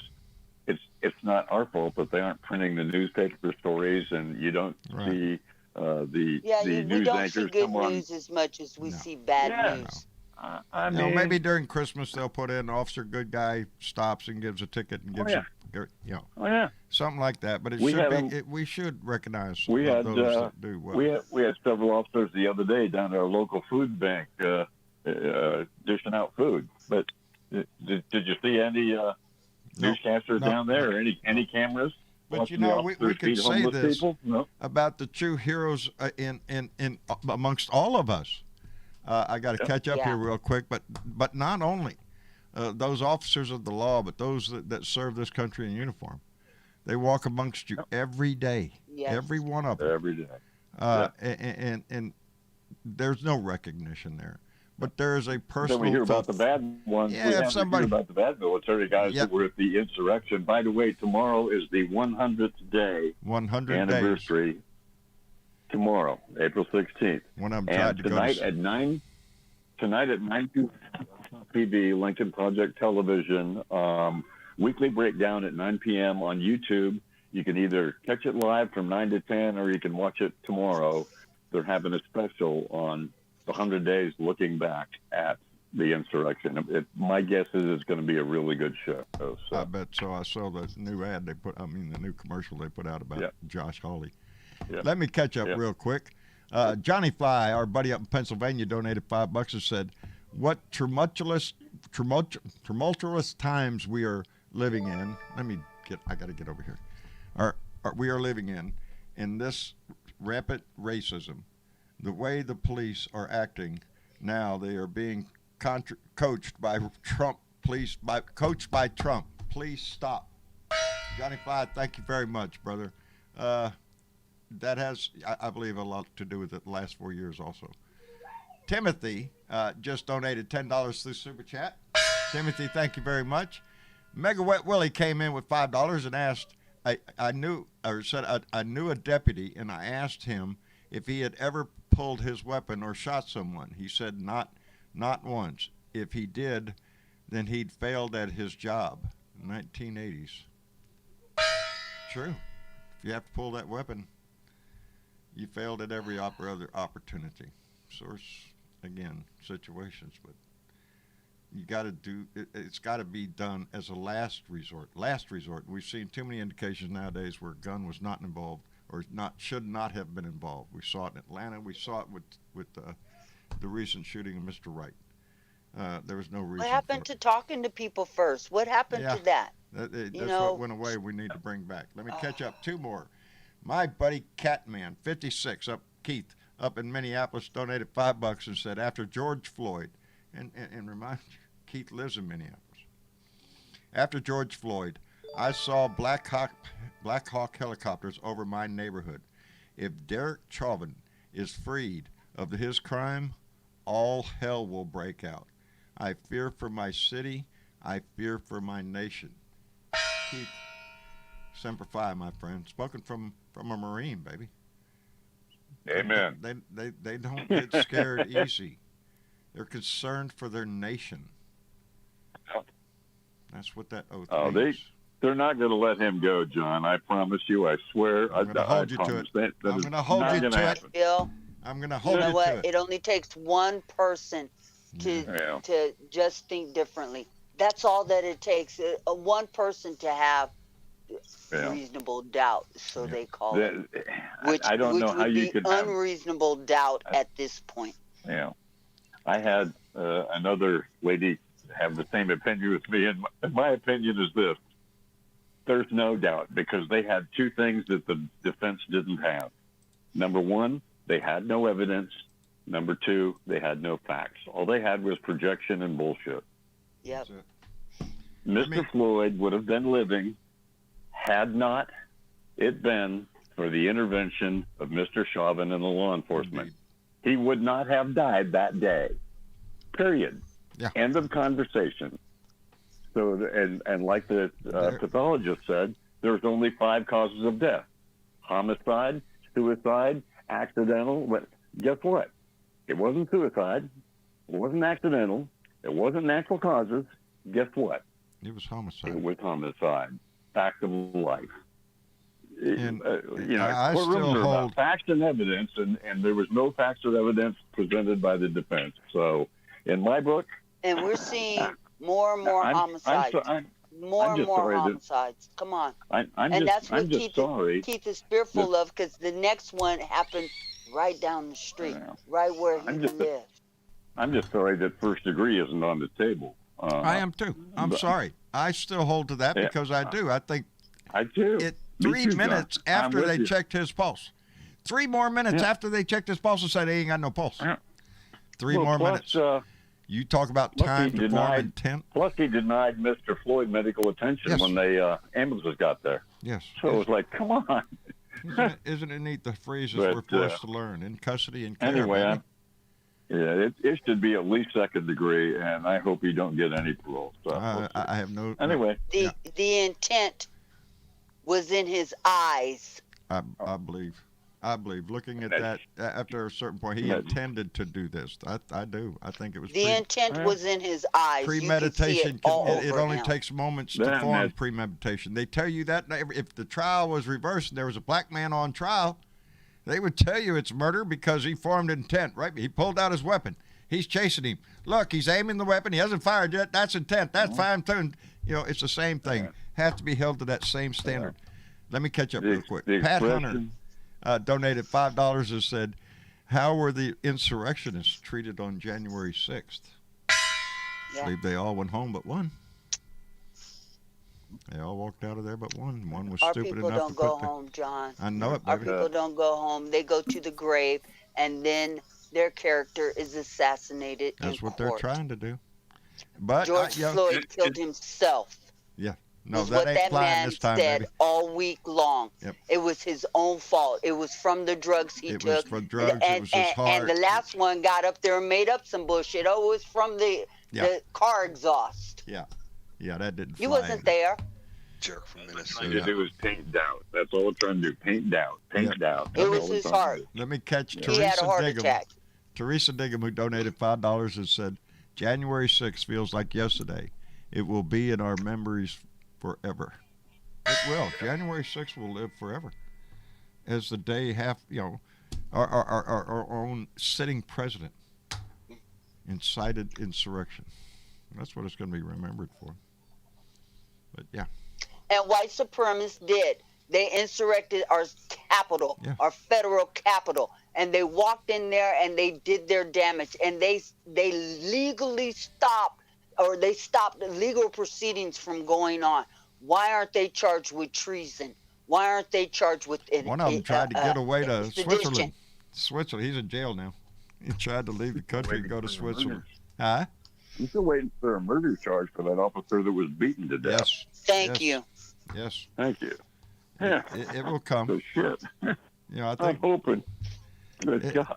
it's not our fault that they aren't printing the newspaper stories, and you don't see the we news don't anchors see good come on. news as much as we see bad news. I mean, maybe during Christmas they'll put in Officer Good Guy stops and gives a ticket and gives something like that. But we should recognize those that do well. We had several officers the other day down at our local food bank dishing out food. But did you see any newscasters down there or any cameras? But you know, we could say this about the true heroes in amongst all of us. I got to catch up here real quick, but not only those officers of the law, but those that serve this country in uniform. They walk amongst you every day, every one of them. Every day. And there's no recognition there. But there is a personal. Then we hear about the bad ones. Yeah, we if somebody hear about the bad military guys that were at the insurrection. By the way, tomorrow is the 100th day 100 anniversary. Days. Tomorrow, April 16th. When I'm trying to tonight go at 9 p.m. Lincoln Project Television, weekly breakdown at 9 p.m. on YouTube. You can either catch it live from 9 to 10, or you can watch it tomorrow. They're having a special on the 100 days looking back at the insurrection. My guess is it's going to be a really good show. So. I bet so. I saw the new the new commercial they put out about Josh Hawley. Yeah. Let me catch up real quick. Johnny Fly, our buddy up in Pennsylvania, donated $5 and said, "What tumultuous times we are living in." I got to get over here. We are living in this rampant racism. The way the police are acting now, they are being coached by Trump. Coached by Trump. Please stop. Johnny Fly, thank you very much, brother. That has, I believe, a lot to do with it the last 4 years also. Timothy just donated $10 through Super Chat. Timothy, thank you very much. Mega Wet Willie came in with $5 and asked, I knew a deputy, and I asked him if he had ever pulled his weapon or shot someone. He said not once. If he did, then he'd failed at his job. 1980s. True. If you have to pull that weapon, You failed at every other opportunity. Source, again, situations, but you got to do it. It's got to be done as a last resort. Last resort. We've seen too many indications nowadays where a gun was not involved or should not have been involved. We saw it in Atlanta. We saw it with the recent shooting of Mr. Wright. There was no reason. What happened to talking to people first? What happened to that? That's what went away. We need to bring back. Let me catch up. Two more. My buddy Catman, 56, Keith, up in Minneapolis, donated $5 and said, after George Floyd, and remind you, Keith lives in Minneapolis. After George Floyd, I saw Black Hawk helicopters over my neighborhood. If Derek Chauvin is freed of his crime, all hell will break out. I fear for my city. I fear for my nation. Keith, Semper Fi, my friend. Spoken from a Marine, baby. Amen. They don't get scared easy. They're concerned for their nation. That's what that oath means. They're not going to let him go, John. I promise you. I swear. I'm going to hold you to it. I'm going to hold you to it. Bill, I'm going to hold you know you what? to it. It only takes one person to just think differently. That's all that it takes. One person to have reasonable doubt, so they call it. Which, I don't know how you could have unreasonable doubt at this point. Yeah. I had another lady have the same opinion with me, and my opinion is this. There's no doubt, because they had two things that the defense didn't have. Number one, they had no evidence. Number two, they had no facts. All they had was projection and bullshit. Yep. Mr. Floyd would have been living had not it been for the intervention of Mr. Chauvin and the law enforcement. Indeed. He would not have died that day. Period. Yeah. End of conversation. So, and like the pathologist said, there's only 5 causes of death: homicide, suicide, accidental. But guess what? It wasn't suicide. It wasn't accidental. It wasn't natural causes. Guess what? It was homicide. It was homicide. Fact of life. And I still hold facts and evidence, and there was no facts or evidence presented by the defense. So, in my book, and we're seeing more and more homicides. More and more homicides. Come on. That's what Keith is fearful of, because the next one happened right down the street, right where he lives. I'm just sorry that first degree isn't on the table. I am too. I'm sorry. I still hold to that because I do. I think I do. 3 minutes after they checked his pulse. 3 more minutes after they checked his pulse and said he ain't got no pulse. 3 more minutes. You talk about time to form intent. Plus, he denied Mr. Floyd medical attention when the ambulances got there. Yes. So it was like, come on. Isn't it neat the phrases we're forced to learn? In custody and care. Anyway, it should be at least second degree, and I hope you don't get any parole. So I have no. Anyway. The intent was in his eyes. I believe. Looking at that, after a certain point, he intended to do this. I do. I think it was. The intent was in his eyes. Premeditation. It only takes moments to form premeditation. They tell you that if the trial was reversed and there was a black man on trial, they would tell you it's murder because he formed intent, right? He pulled out his weapon. He's chasing him. Look, he's aiming the weapon. He hasn't fired yet. That's intent. That's fine-tuned. It's the same thing. Has to be held to that same standard. Let me catch up real quick. Pat Hunter donated $5 and said, how were the insurrectionists treated on January 6th? I believe they all went home but one. They all walked out of there but one. One was stupid enough to put Our people don't go home, John. I know it, baby. Our people don't go home. They go to the grave, and then their character is assassinated. That's what they're trying to do. But George Floyd killed himself. Yeah. No, that ain't flying this time, said baby. all week long. Yep. It was his own fault. It was from the drugs he took. It was from drugs. It was his heart. And the last one got up there and made up some bullshit. Oh, it was from the car exhaust. Yeah. Yeah, that didn't fly. He wasn't there. Jerk from Minnesota. All trying to do is paint doubt. That's all we're trying to do. Paint doubt. Paint doubt. It was his heart. Let me catch He had a heart attack. Teresa Diggum, who donated $5 and said, January 6th feels like yesterday. It will be in our memories forever. It will. January 6th will live forever. As the day our own sitting president incited insurrection. That's what it's going to be remembered for. But yeah. And white supremacists did. They insurrected our capital, our federal capital, and they walked in there and they did their damage. And they legally stopped, or they stopped the legal proceedings from going on. Why aren't they charged with treason? Why aren't they charged with one of them tried to get away to sedition? Switzerland. He's in jail now. He tried to leave the country and go to Switzerland. Huh? I'm still waiting for a murder charge for that officer that was beaten to death. Yes. Thank you. Yes. Thank you. Yeah. It will come. So shit. You know, I think. I'm hoping. Good God.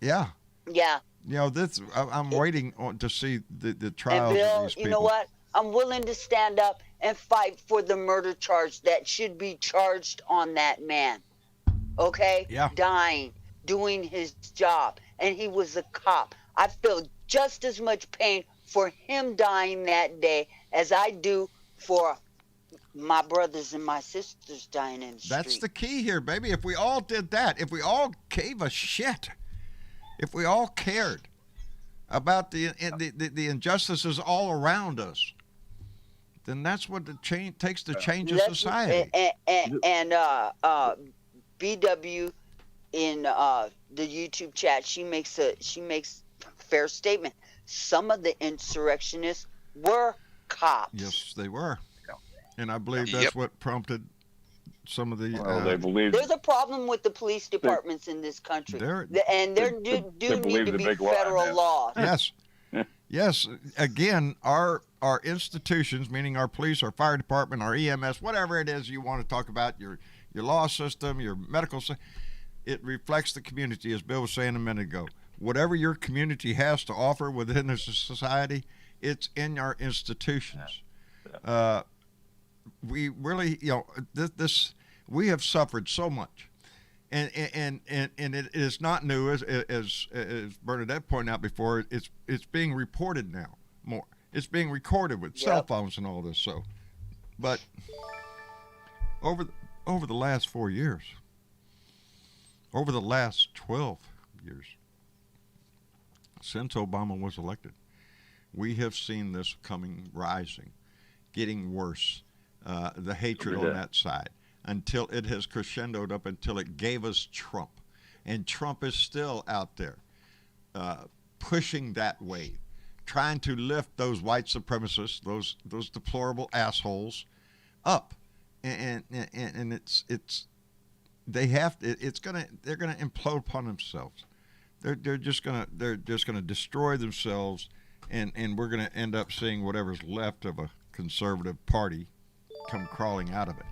Yeah. Yeah. You know, this. I'm waiting to see the trials And Bill, of these people. you know what? I'm willing to stand up and fight for the murder charge that should be charged on that man. Okay? Yeah. Dying, doing his job. And he was a cop. I feel just as much pain for him dying that day as I do for my brothers and my sisters dying in the street. That's the key here, baby. If we all did that, if we all gave a shit, if we all cared about the injustices all around us, then that's what takes to change a society. And BW in the YouTube chat, she makes a fair statement. Some of the insurrectionists were cops. Yes, they were. And I believe that's what prompted some of the. They believe there's a problem with the police departments in this country, and there do need to be federal laws. Yes, yes. Again, our institutions, meaning our police, our fire department, our EMS, whatever it is you want to talk about, your law system, your medical system, it reflects the community, as Bill was saying a minute ago. Whatever your community has to offer within the society, it's in our institutions. We really, you know, this we have suffered so much, and it is not new, as Bernadette pointed out before. It's being reported now more. It's being recorded with cell phones and all this. So, but over the last 4 years, over the last 12 years, since Obama was elected, we have seen this rising, getting worse. The hatred on that side, until it has crescendoed up until it gave us Trump. And Trump is still out there pushing that wave, trying to lift those white supremacists, those deplorable assholes up. And they're gonna implode upon themselves. They're just gonna destroy themselves, and we're gonna end up seeing whatever's left of a conservative party come crawling out of it.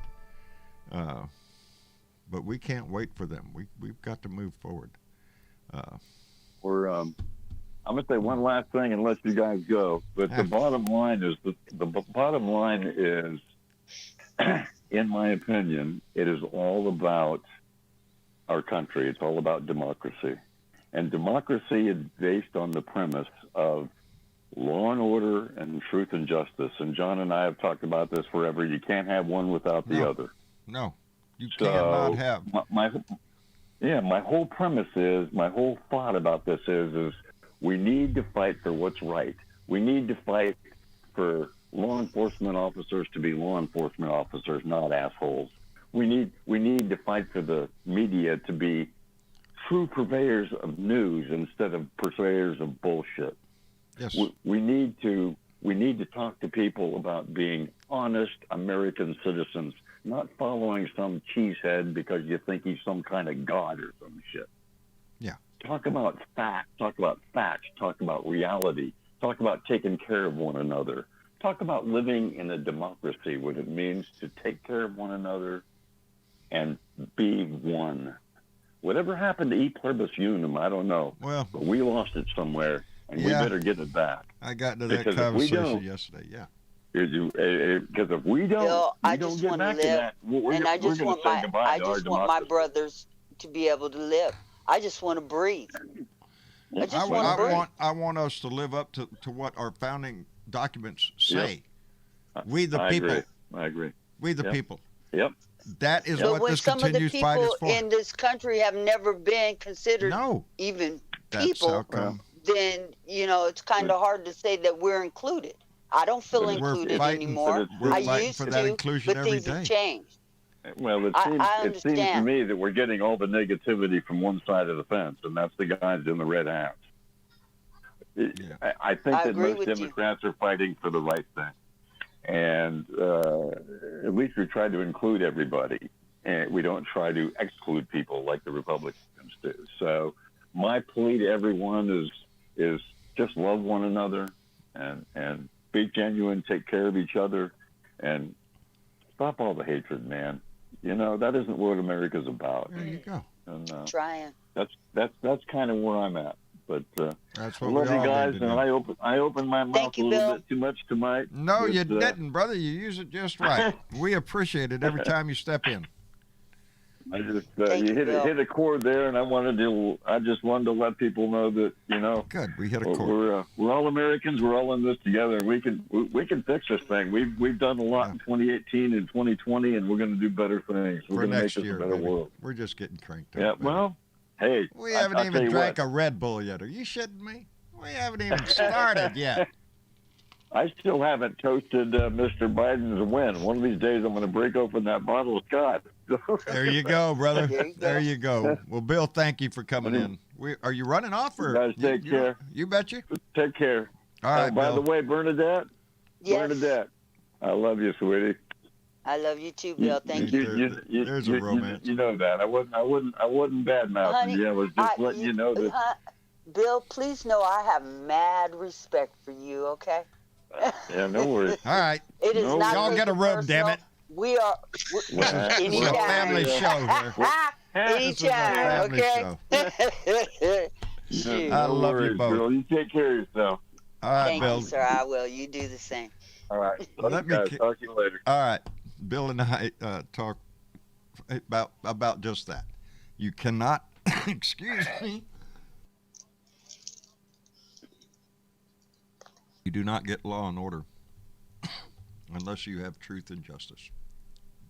But we can't wait for them. We've got to move forward. I'm gonna say one last thing and let you guys go. But the bottom line is in my opinion, it is all about our country. It's all about democracy. And democracy is based on the premise of law and order and truth and justice. And John and I have talked about this forever. You can't have one without the other. No, you cannot have. My whole premise is, my whole thought about this is we need to fight for what's right. We need to fight for law enforcement officers to be law enforcement officers, not assholes. We need to fight for the media to be true purveyors of news instead of purveyors of bullshit. Yes. We need to talk to people about being honest American citizens, not following some cheesehead because you think he's some kind of god or some shit. Yeah. Talk about facts. Talk about reality. Talk about taking care of one another. Talk about living in a democracy, what it means to take care of one another and be one. Whatever happened to e pluribus unum, I don't know. Well, but we lost it somewhere. And we better get it back. I got into that conversation yesterday. Yeah. Because if we don't, Bill, I don't just get want back to to live, that, and I just want my brothers to be able to live. I just want to breathe. I want us to live up to what our founding documents say. Yep. We the people. I agree. We the people. Yep. That is But what when this some of the continues fight is people for. in this country have never been considered No, even that's how people, come. then it's kind of hard to say that we're included. I don't feel But we're included fighting, anymore. we're I fighting used for that to, inclusion but every things day. have changed. Well, I it seems to understand. me that we're getting all the negativity from one side of the fence, and that's the guys in the red hats. I think I that agree most with you. Democrats are fighting for the right thing, and at least we try to include everybody, and we don't try to exclude people like the Republicans do. So my plea to everyone is just love one another, and be genuine, take care of each other, and stop all the hatred, man. That isn't what America's about. There you go. And Trying. that's kind of where I'm at. But That's I what we love you all guys, need to and do. I opened my mouth Thank you, a little Bill. bit too much tonight. No, but, you didn't, brother. You use it just right. We appreciate it every time you step in. I just Thank you you, Bill. hit a chord there, and I just wanted to let people know that Good. We hit a chord. we're all Americans. We're all in this together. We can fix this thing. We've done a lot in 2018 and 2020, and we're going to do better things. We're For going to make next this year, a better baby. world. We're just getting cranked up. Yeah. baby. Well, hey, We haven't I'll tell even you drank what. a Red Bull yet. Are you shitting me? We haven't even started yet. I still haven't toasted Mr. Biden's win. One of these days, I'm going to break open that bottle of Scott. There you go, brother. There you go. There you go. Well, Bill, thank you for coming in. Are you running off or? You guys take care. You betcha. Take care. All right, by Bill. the way, Bernadette. Yes. Bernadette, I love you, sweetie. I love you too, Bill. Thank you. There's a romance. You know that. I wasn't bad mouthing Honey, you. I was just letting you know that. Bill, please know I have mad respect for you, okay? Yeah, no worries. All right. It is No, not y'all get a taken room, damn personal. it. We are We're a anytime. family show here. This is a Anytime, family okay? show. Shoot. I No love you worries, both. girl. You take care of yourself. All right, Thank Bill. you, sir. I will. You do the same. All right. Let Love me you guys. ki- Talk to you later. All right. Bill and I talk about just that. You cannot, excuse me. You do not get law and order unless you have truth and justice.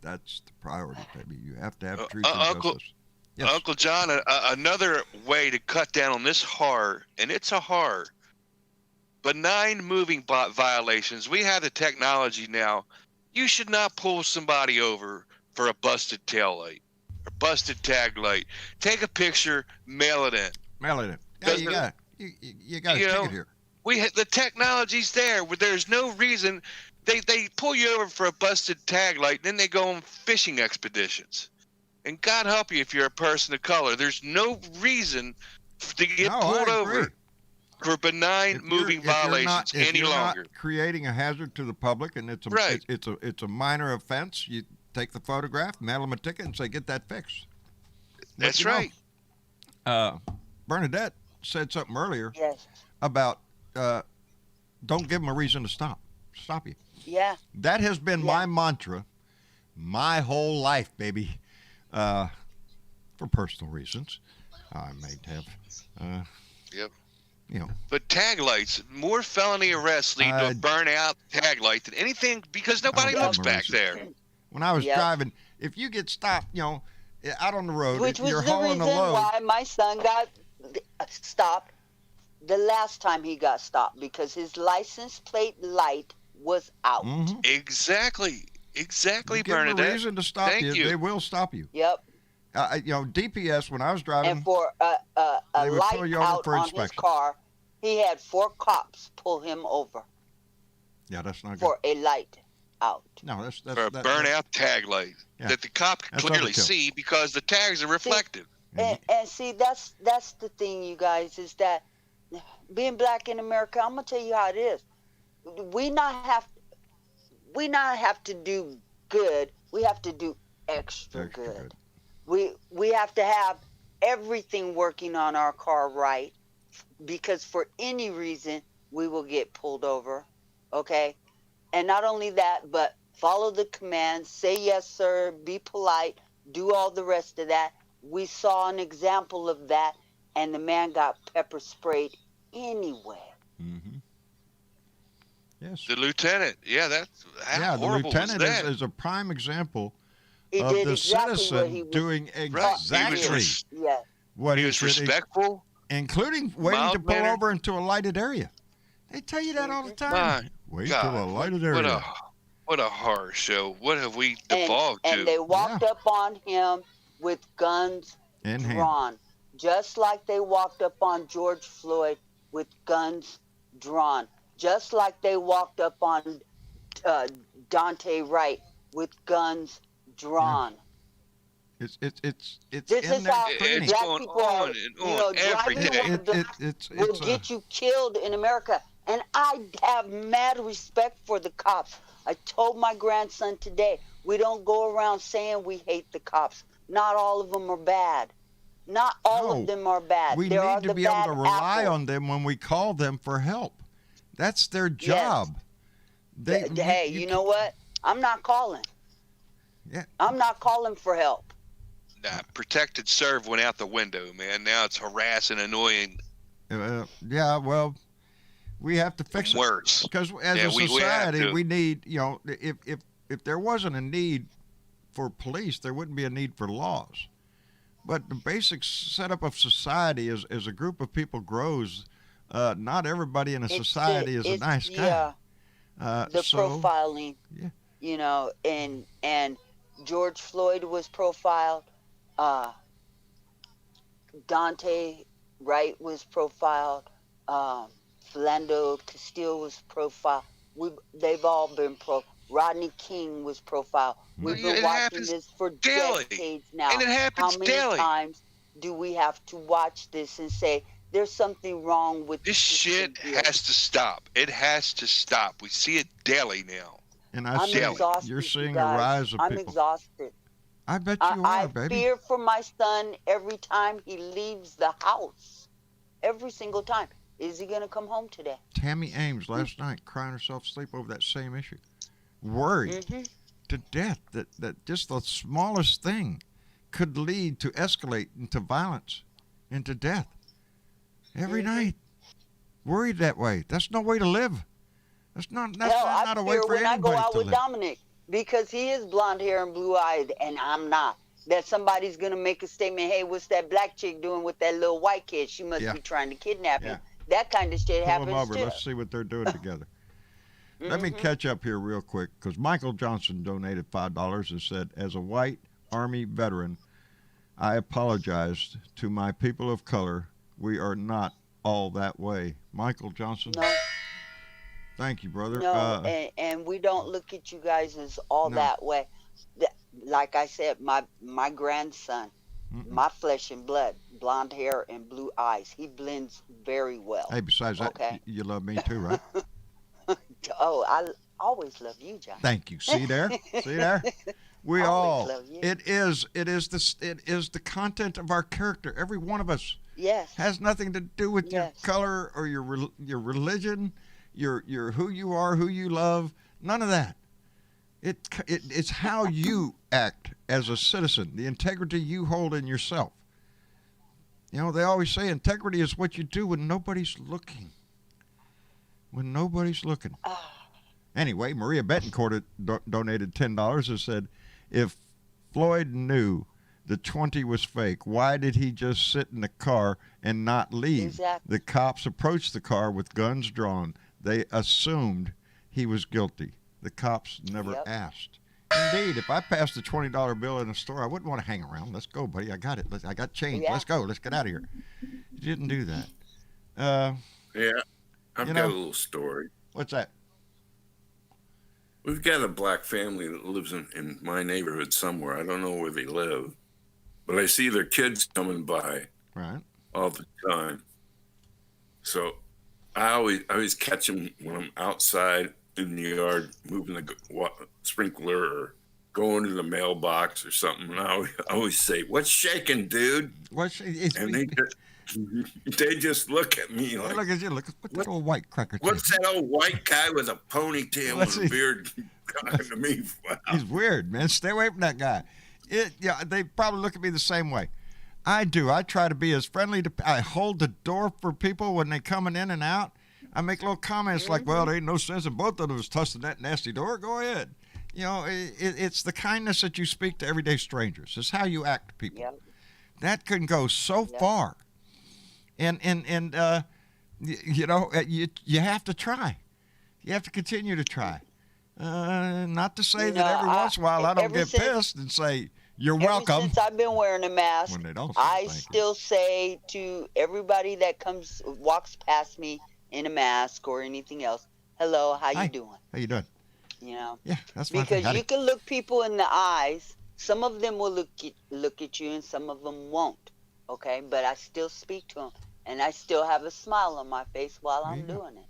That's the priority, baby. You have to have truth and Uncle- justice. Yes. Uncle John, another way to cut down on this horror, and it's a horror, benign moving violations. We have the technology now. You should not pull somebody over for a busted tail light or busted tag light. Take a picture, mail it in. Mail it in. Yeah, you got it. You got a You know, ticket here. The technology's there. There's no reason they pull you over for a busted tag light, then they go on fishing expeditions. And God help you if you're a person of color. There's no reason to get pulled over for benign moving violations any you're longer. Not creating a hazard to the public, and it's a Right. it's a minor offense. You take the photograph, mail them a ticket, and say, "Get that fixed." That's right. Bernadette said something earlier Yes. about don't give them a reason to stop you. Yeah. That has been my mantra my whole life, baby. For personal reasons, I may have. Yep. You know. But tag lights, more felony arrests lead to a burnout tag light than anything because nobody looks back there. When I was driving, if you get stopped, out on the road, Which was you're the hauling reason a load. why my son got stopped the last time he got stopped, because his license plate light was out. Mm-hmm. Exactly, You give them Bernadette. a reason to stop Thank you. They will stop you. Yep. DPS, when I was driving, And for a they would pull light you over out for on his inspection. car, he had 4 cops pull him over yeah, that's not good. for a light out. No, that's For a burnout tag light Yeah. that the cop can That's clearly overkill. see because the tags are reflective. And see, that's the thing, you guys, is that being black in America, I'm gonna tell you how it is. We not have to do good. We have to do extra good. We have to have everything working on our car right, because for any reason we will get pulled over. Okay, and not only that, but follow the commands. Say yes, sir. Be polite. Do all the rest of that. We saw an example of that, and the man got pepper sprayed anyway. Mm-hmm. Yes. The lieutenant, how The horrible was lieutenant that? is a prime example He of did the exactly what citizen he was doing Right. exactly Yeah. what He was should, respectful. including waiting to mild pull mannered. over into a lighted area. They tell you that all the time. My Wait God, till a lighted what area. what a horror show. What have we And devolved to? they walked up on him with guns In hand. drawn, just like they walked up on George Floyd with guns drawn, just like they walked up on Dante Wright with guns drawn. It's This in is their how training. It's black going people are. on and You on know, every driving day. like black will It's get you killed in America. And I have mad respect for the cops. I told my grandson today, we don't go around saying we hate the cops. Not all of them are bad. Not all No, of them are bad. we There are need to the be able bad to rely apples. on them when we call them for help. That's their job. Hey, you know what? I'm not calling. Yeah. I'm not calling for help. Nah, protect and serve went out the window, man. Now it's harass and annoying. Yeah, well, we have to fix it. Worse. Because as Yeah, a we have society, to. we need, if there wasn't a need for police, there wouldn't be a need for laws. But the basic setup of society is as a group of people grows, not everybody in a society is a nice guy. Yeah, the profiling, yeah. you know, and George Floyd was profiled. Dante Wright was profiled. Philando Castile was profiled. They've all been profiled. Rodney King was profiled. We've been It watching happens this for daily. decades now. And it happens How many daily. times do we have to watch this and say there's something wrong with This the shit system here? has to stop. It has to stop. We see it daily now. And I'm see exhausted. you're you seeing a guys. rise of I'm people. exhausted. I bet you I are, baby. fear for my son every time he leaves the house. Every single time. Is he going to come home today? Tammy Ames last night crying herself asleep over that same issue. Worried to death that just the smallest thing could lead to escalate into violence, into death. Every night. Worried that way. That's no way to live. That's not a way for when I go anybody out to with live. Dominic, because he is blonde hair and blue eyed and I'm not. That somebody's going to make a statement, hey, what's that black chick doing with that little white kid? She must be trying to kidnap him. That kind of shit Pull them happens over. too. Let's see what they're doing together. Let me catch up here real quick, because Michael Johnson donated $5 and said, as a white Army veteran, I apologize to my people of color. We are not all that way. Michael Johnson. No. Thank you, brother. No, and we don't look at you guys as all No. that way. Like I said, my grandson, my flesh and blood, blonde hair and blue eyes, he blends very well. Hey, besides that, you love me too, right? Oh, I always love you, John. Thank you. See there? See there? We Always all. love you. It is the content of our character. Every one of us. Yes. Has nothing to do with your Yes. color or your religion, your who you are, who you love. None of that. It's how you act as a citizen, the integrity you hold in yourself. You know, they always say integrity is what you do when nobody's looking. When nobody's looking. Anyway, Maria Betancourt donated $10 and said, if Floyd knew the 20 was fake, why did he just sit in the car and not leave? Exactly. The cops approached the car with guns drawn. They assumed he was guilty. The cops never asked. Indeed, if I passed a $20 bill in a store, I wouldn't want to hang around. Let's go, buddy. I got it. I got change. Yeah. Let's go. Let's get out of here. You didn't do that. Yeah, I've got a little story. What's that? We've got a black family that lives in my neighborhood somewhere. I don't know where they live, but I see their kids coming by all the time. So I always catch them when I'm outside in the yard moving the sprinkler or going to the mailbox or something. And I always say, "What's shaking, dude?" And they just look at me like, look at you. Look, what's that old white cracker? What's that old white guy with a ponytail and a beard talking to me? He's weird, man. Stay away from that guy. They probably look at me the same way. I do. I try to be as friendly. I hold the door for people when they coming in and out. I make little comments like, well, there ain't no sense in both of us touching that nasty door. Go ahead. it's the kindness that you speak to everyday strangers. It's how you act to people. Yep. That can go so far. And you have to try. You have to continue to try. Not to say that every once in a while I don't get pissed and say, you're welcome. Since I've been wearing a mask, When they don't I still say to everybody that walks past me in a mask or anything else, hello, how you doing? How you doing? Yeah, that's my because thing. you can look people in the eyes. Some of them will look at you, and some of them won't. Okay, but I still speak to them, and I still have a smile on my face while I'm doing it.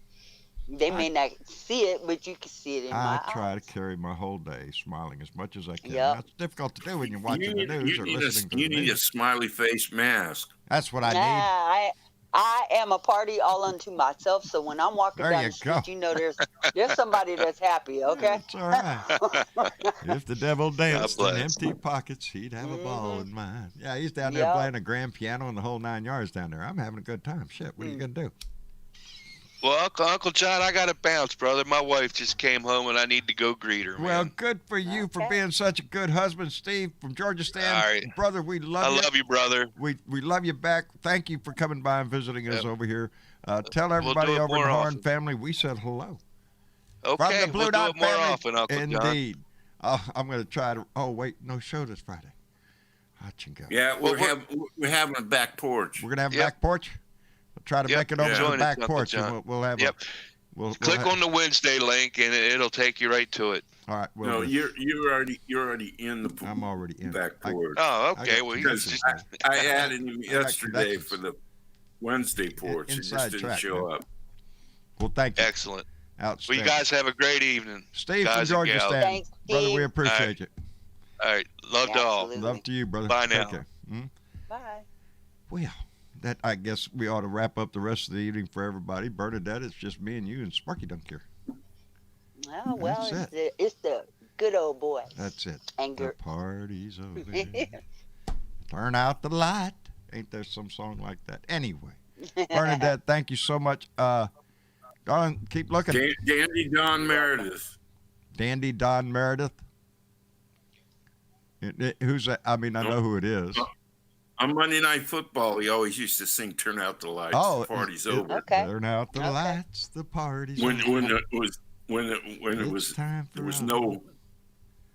They may not see it, but you can see it in my eyes. I try to carry my whole day smiling as much as I can. Yep. That's difficult to do when you're watching the news or listening to the news. You need a smiley face mask. That's what I need. I am a party all unto myself, so when I'm walking down the street, you know there's somebody that's happy, okay? That's all right. If the devil danced in empty pockets, he'd have a ball in mine. Yeah, he's down there playing a grand piano and the whole 9 yards down there. I'm having a good time. Shit, what are you going to do? Well, Uncle John, I got to bounce, brother. My wife just came home, and I need to go greet her, man. Well, good for you for being such a good husband, Steve, from Georgia Stan. All right. Brother, we love you. I love you, brother. We love you back. Thank you for coming by and visiting us over here. Tell everybody over in the Horn family we said hello. Okay, we'll do it more often, Uncle John. Indeed. I'm going to try to. Oh, wait, no show this Friday. Yeah, we're having a back porch. We're going to have a back porch? We'll try to make it over to the back porch, and we'll have we'll click on the Wednesday link, and it'll take you right to it. All right. No, you're already in the. I'm already in back porch. Oh, okay. Well, I added him yesterday for the Wednesday porch. It just didn't show up. Well, thank you. Excellent. Outstanding. Well, you guys have a great evening. Steve from Georgia Stan. Thanks, brother, we appreciate you. All right. Love to all. Love to you, brother. Bye now. Take care. Bye. Well, that I guess we ought to wrap up the rest of the evening for everybody. Bernadette, it's just me and you and Sparky Dunk here. Oh, well, it's the good old boy. That's it. Anger. The party's over. Turn out the light. Ain't there some song like that? Anyway, Bernadette, thank you so much. Go on, keep looking. Dandy Don Meredith. Dandy Don Meredith. Who's that? I mean, I know who it is. On Monday Night Football, he always used to sing "Turn Out the Lights." The party's over. Okay. Turn out the lights. The party's over. When it was time for there was no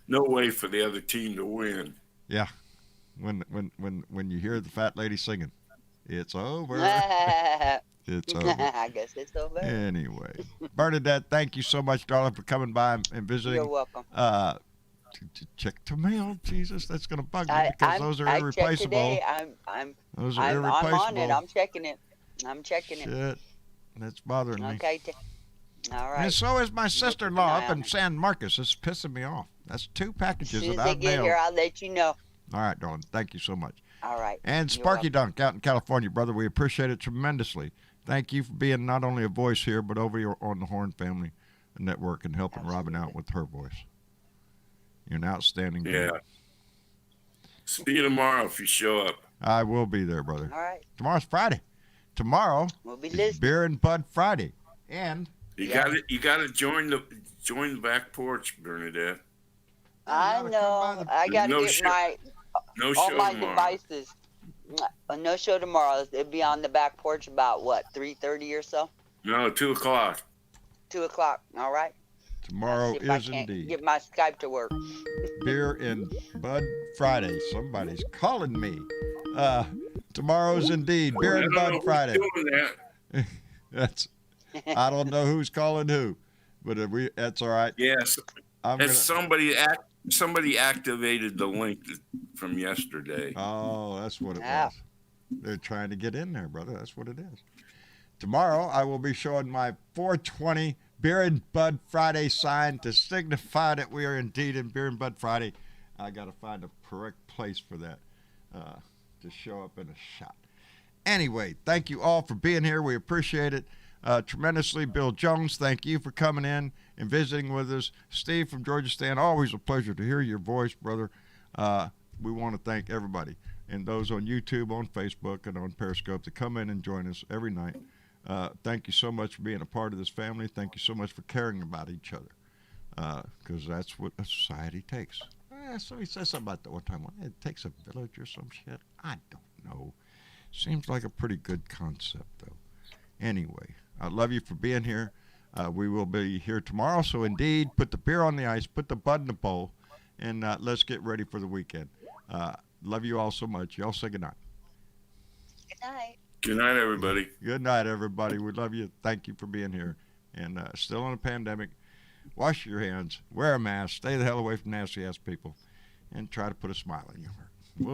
way for the other team to win. Yeah. When you hear the fat lady singing, it's over. It's over. I guess it's over. Anyway, Bernadette, thank you so much, darling, for coming by and visiting. You're welcome. To check the mail, Jesus, that's gonna bug me because those are irreplaceable. Those are irreplaceable. I'm on it. I'm checking it. Shit, that's bothering me. Okay. All right. And so is my sister-in-law up in San Marcos. It's pissing me off. That's 2 packages that I've mailed. As soon as they get here, I'll let you know. All right, darling. Thank you so much. All right. And Sparky Dunk out in California, brother. We appreciate it tremendously. Thank you for being not only a voice here, but over here on the Horn Family Network and helping Robin out with her voice. You're an outstanding guy. Yeah. See you tomorrow if you show up. I will be there, brother. All right. Tomorrow's Friday. Tomorrow is Beer and Bud Friday. And you got to join the back porch, Bernadette. I know. I got to get all my devices. No show tomorrow. It'll be on the back porch about, 3:30 or so? No, 2 o'clock. 2 o'clock. All right. Tomorrow is indeed. Get my Skype to work. Beer and Bud Friday. Somebody's calling me. Tomorrow's indeed Beer and Bud Friday. That's. I don't know who's calling who, but that's all right. Yes. Somebody activated the link from yesterday. Oh, that's what it was. They're trying to get in there, brother. That's what it is. Tomorrow I will be showing my 420 Beer and Bud Friday sign to signify that we are indeed in Beer and Bud Friday. I got to find a correct place for that to show up in a shot. Anyway, thank you all for being here. We appreciate it tremendously. Bill Jones, thank you for coming in and visiting with us. Steve from Georgia Stan, always a pleasure to hear your voice, brother. We want to thank everybody and those on YouTube, on Facebook, and on Periscope that come in and join us every night. Thank you so much for being a part of this family. Thank you so much for caring about each other. because that's what a society takes. So he said something about that one time. It takes a village or some shit. I don't know. Seems like a pretty good concept, though. Anyway, I love you for being here. We will be here tomorrow. So, indeed, put the beer on the ice, put the bud in the bowl, and let's get ready for the weekend. Love you all so much. Y'all say good night. Good night. Good night, everybody. Good night, everybody. We love you. Thank you for being here. And still in a pandemic, wash your hands, wear a mask, stay the hell away from nasty-ass people, and try to put a smile in your heart.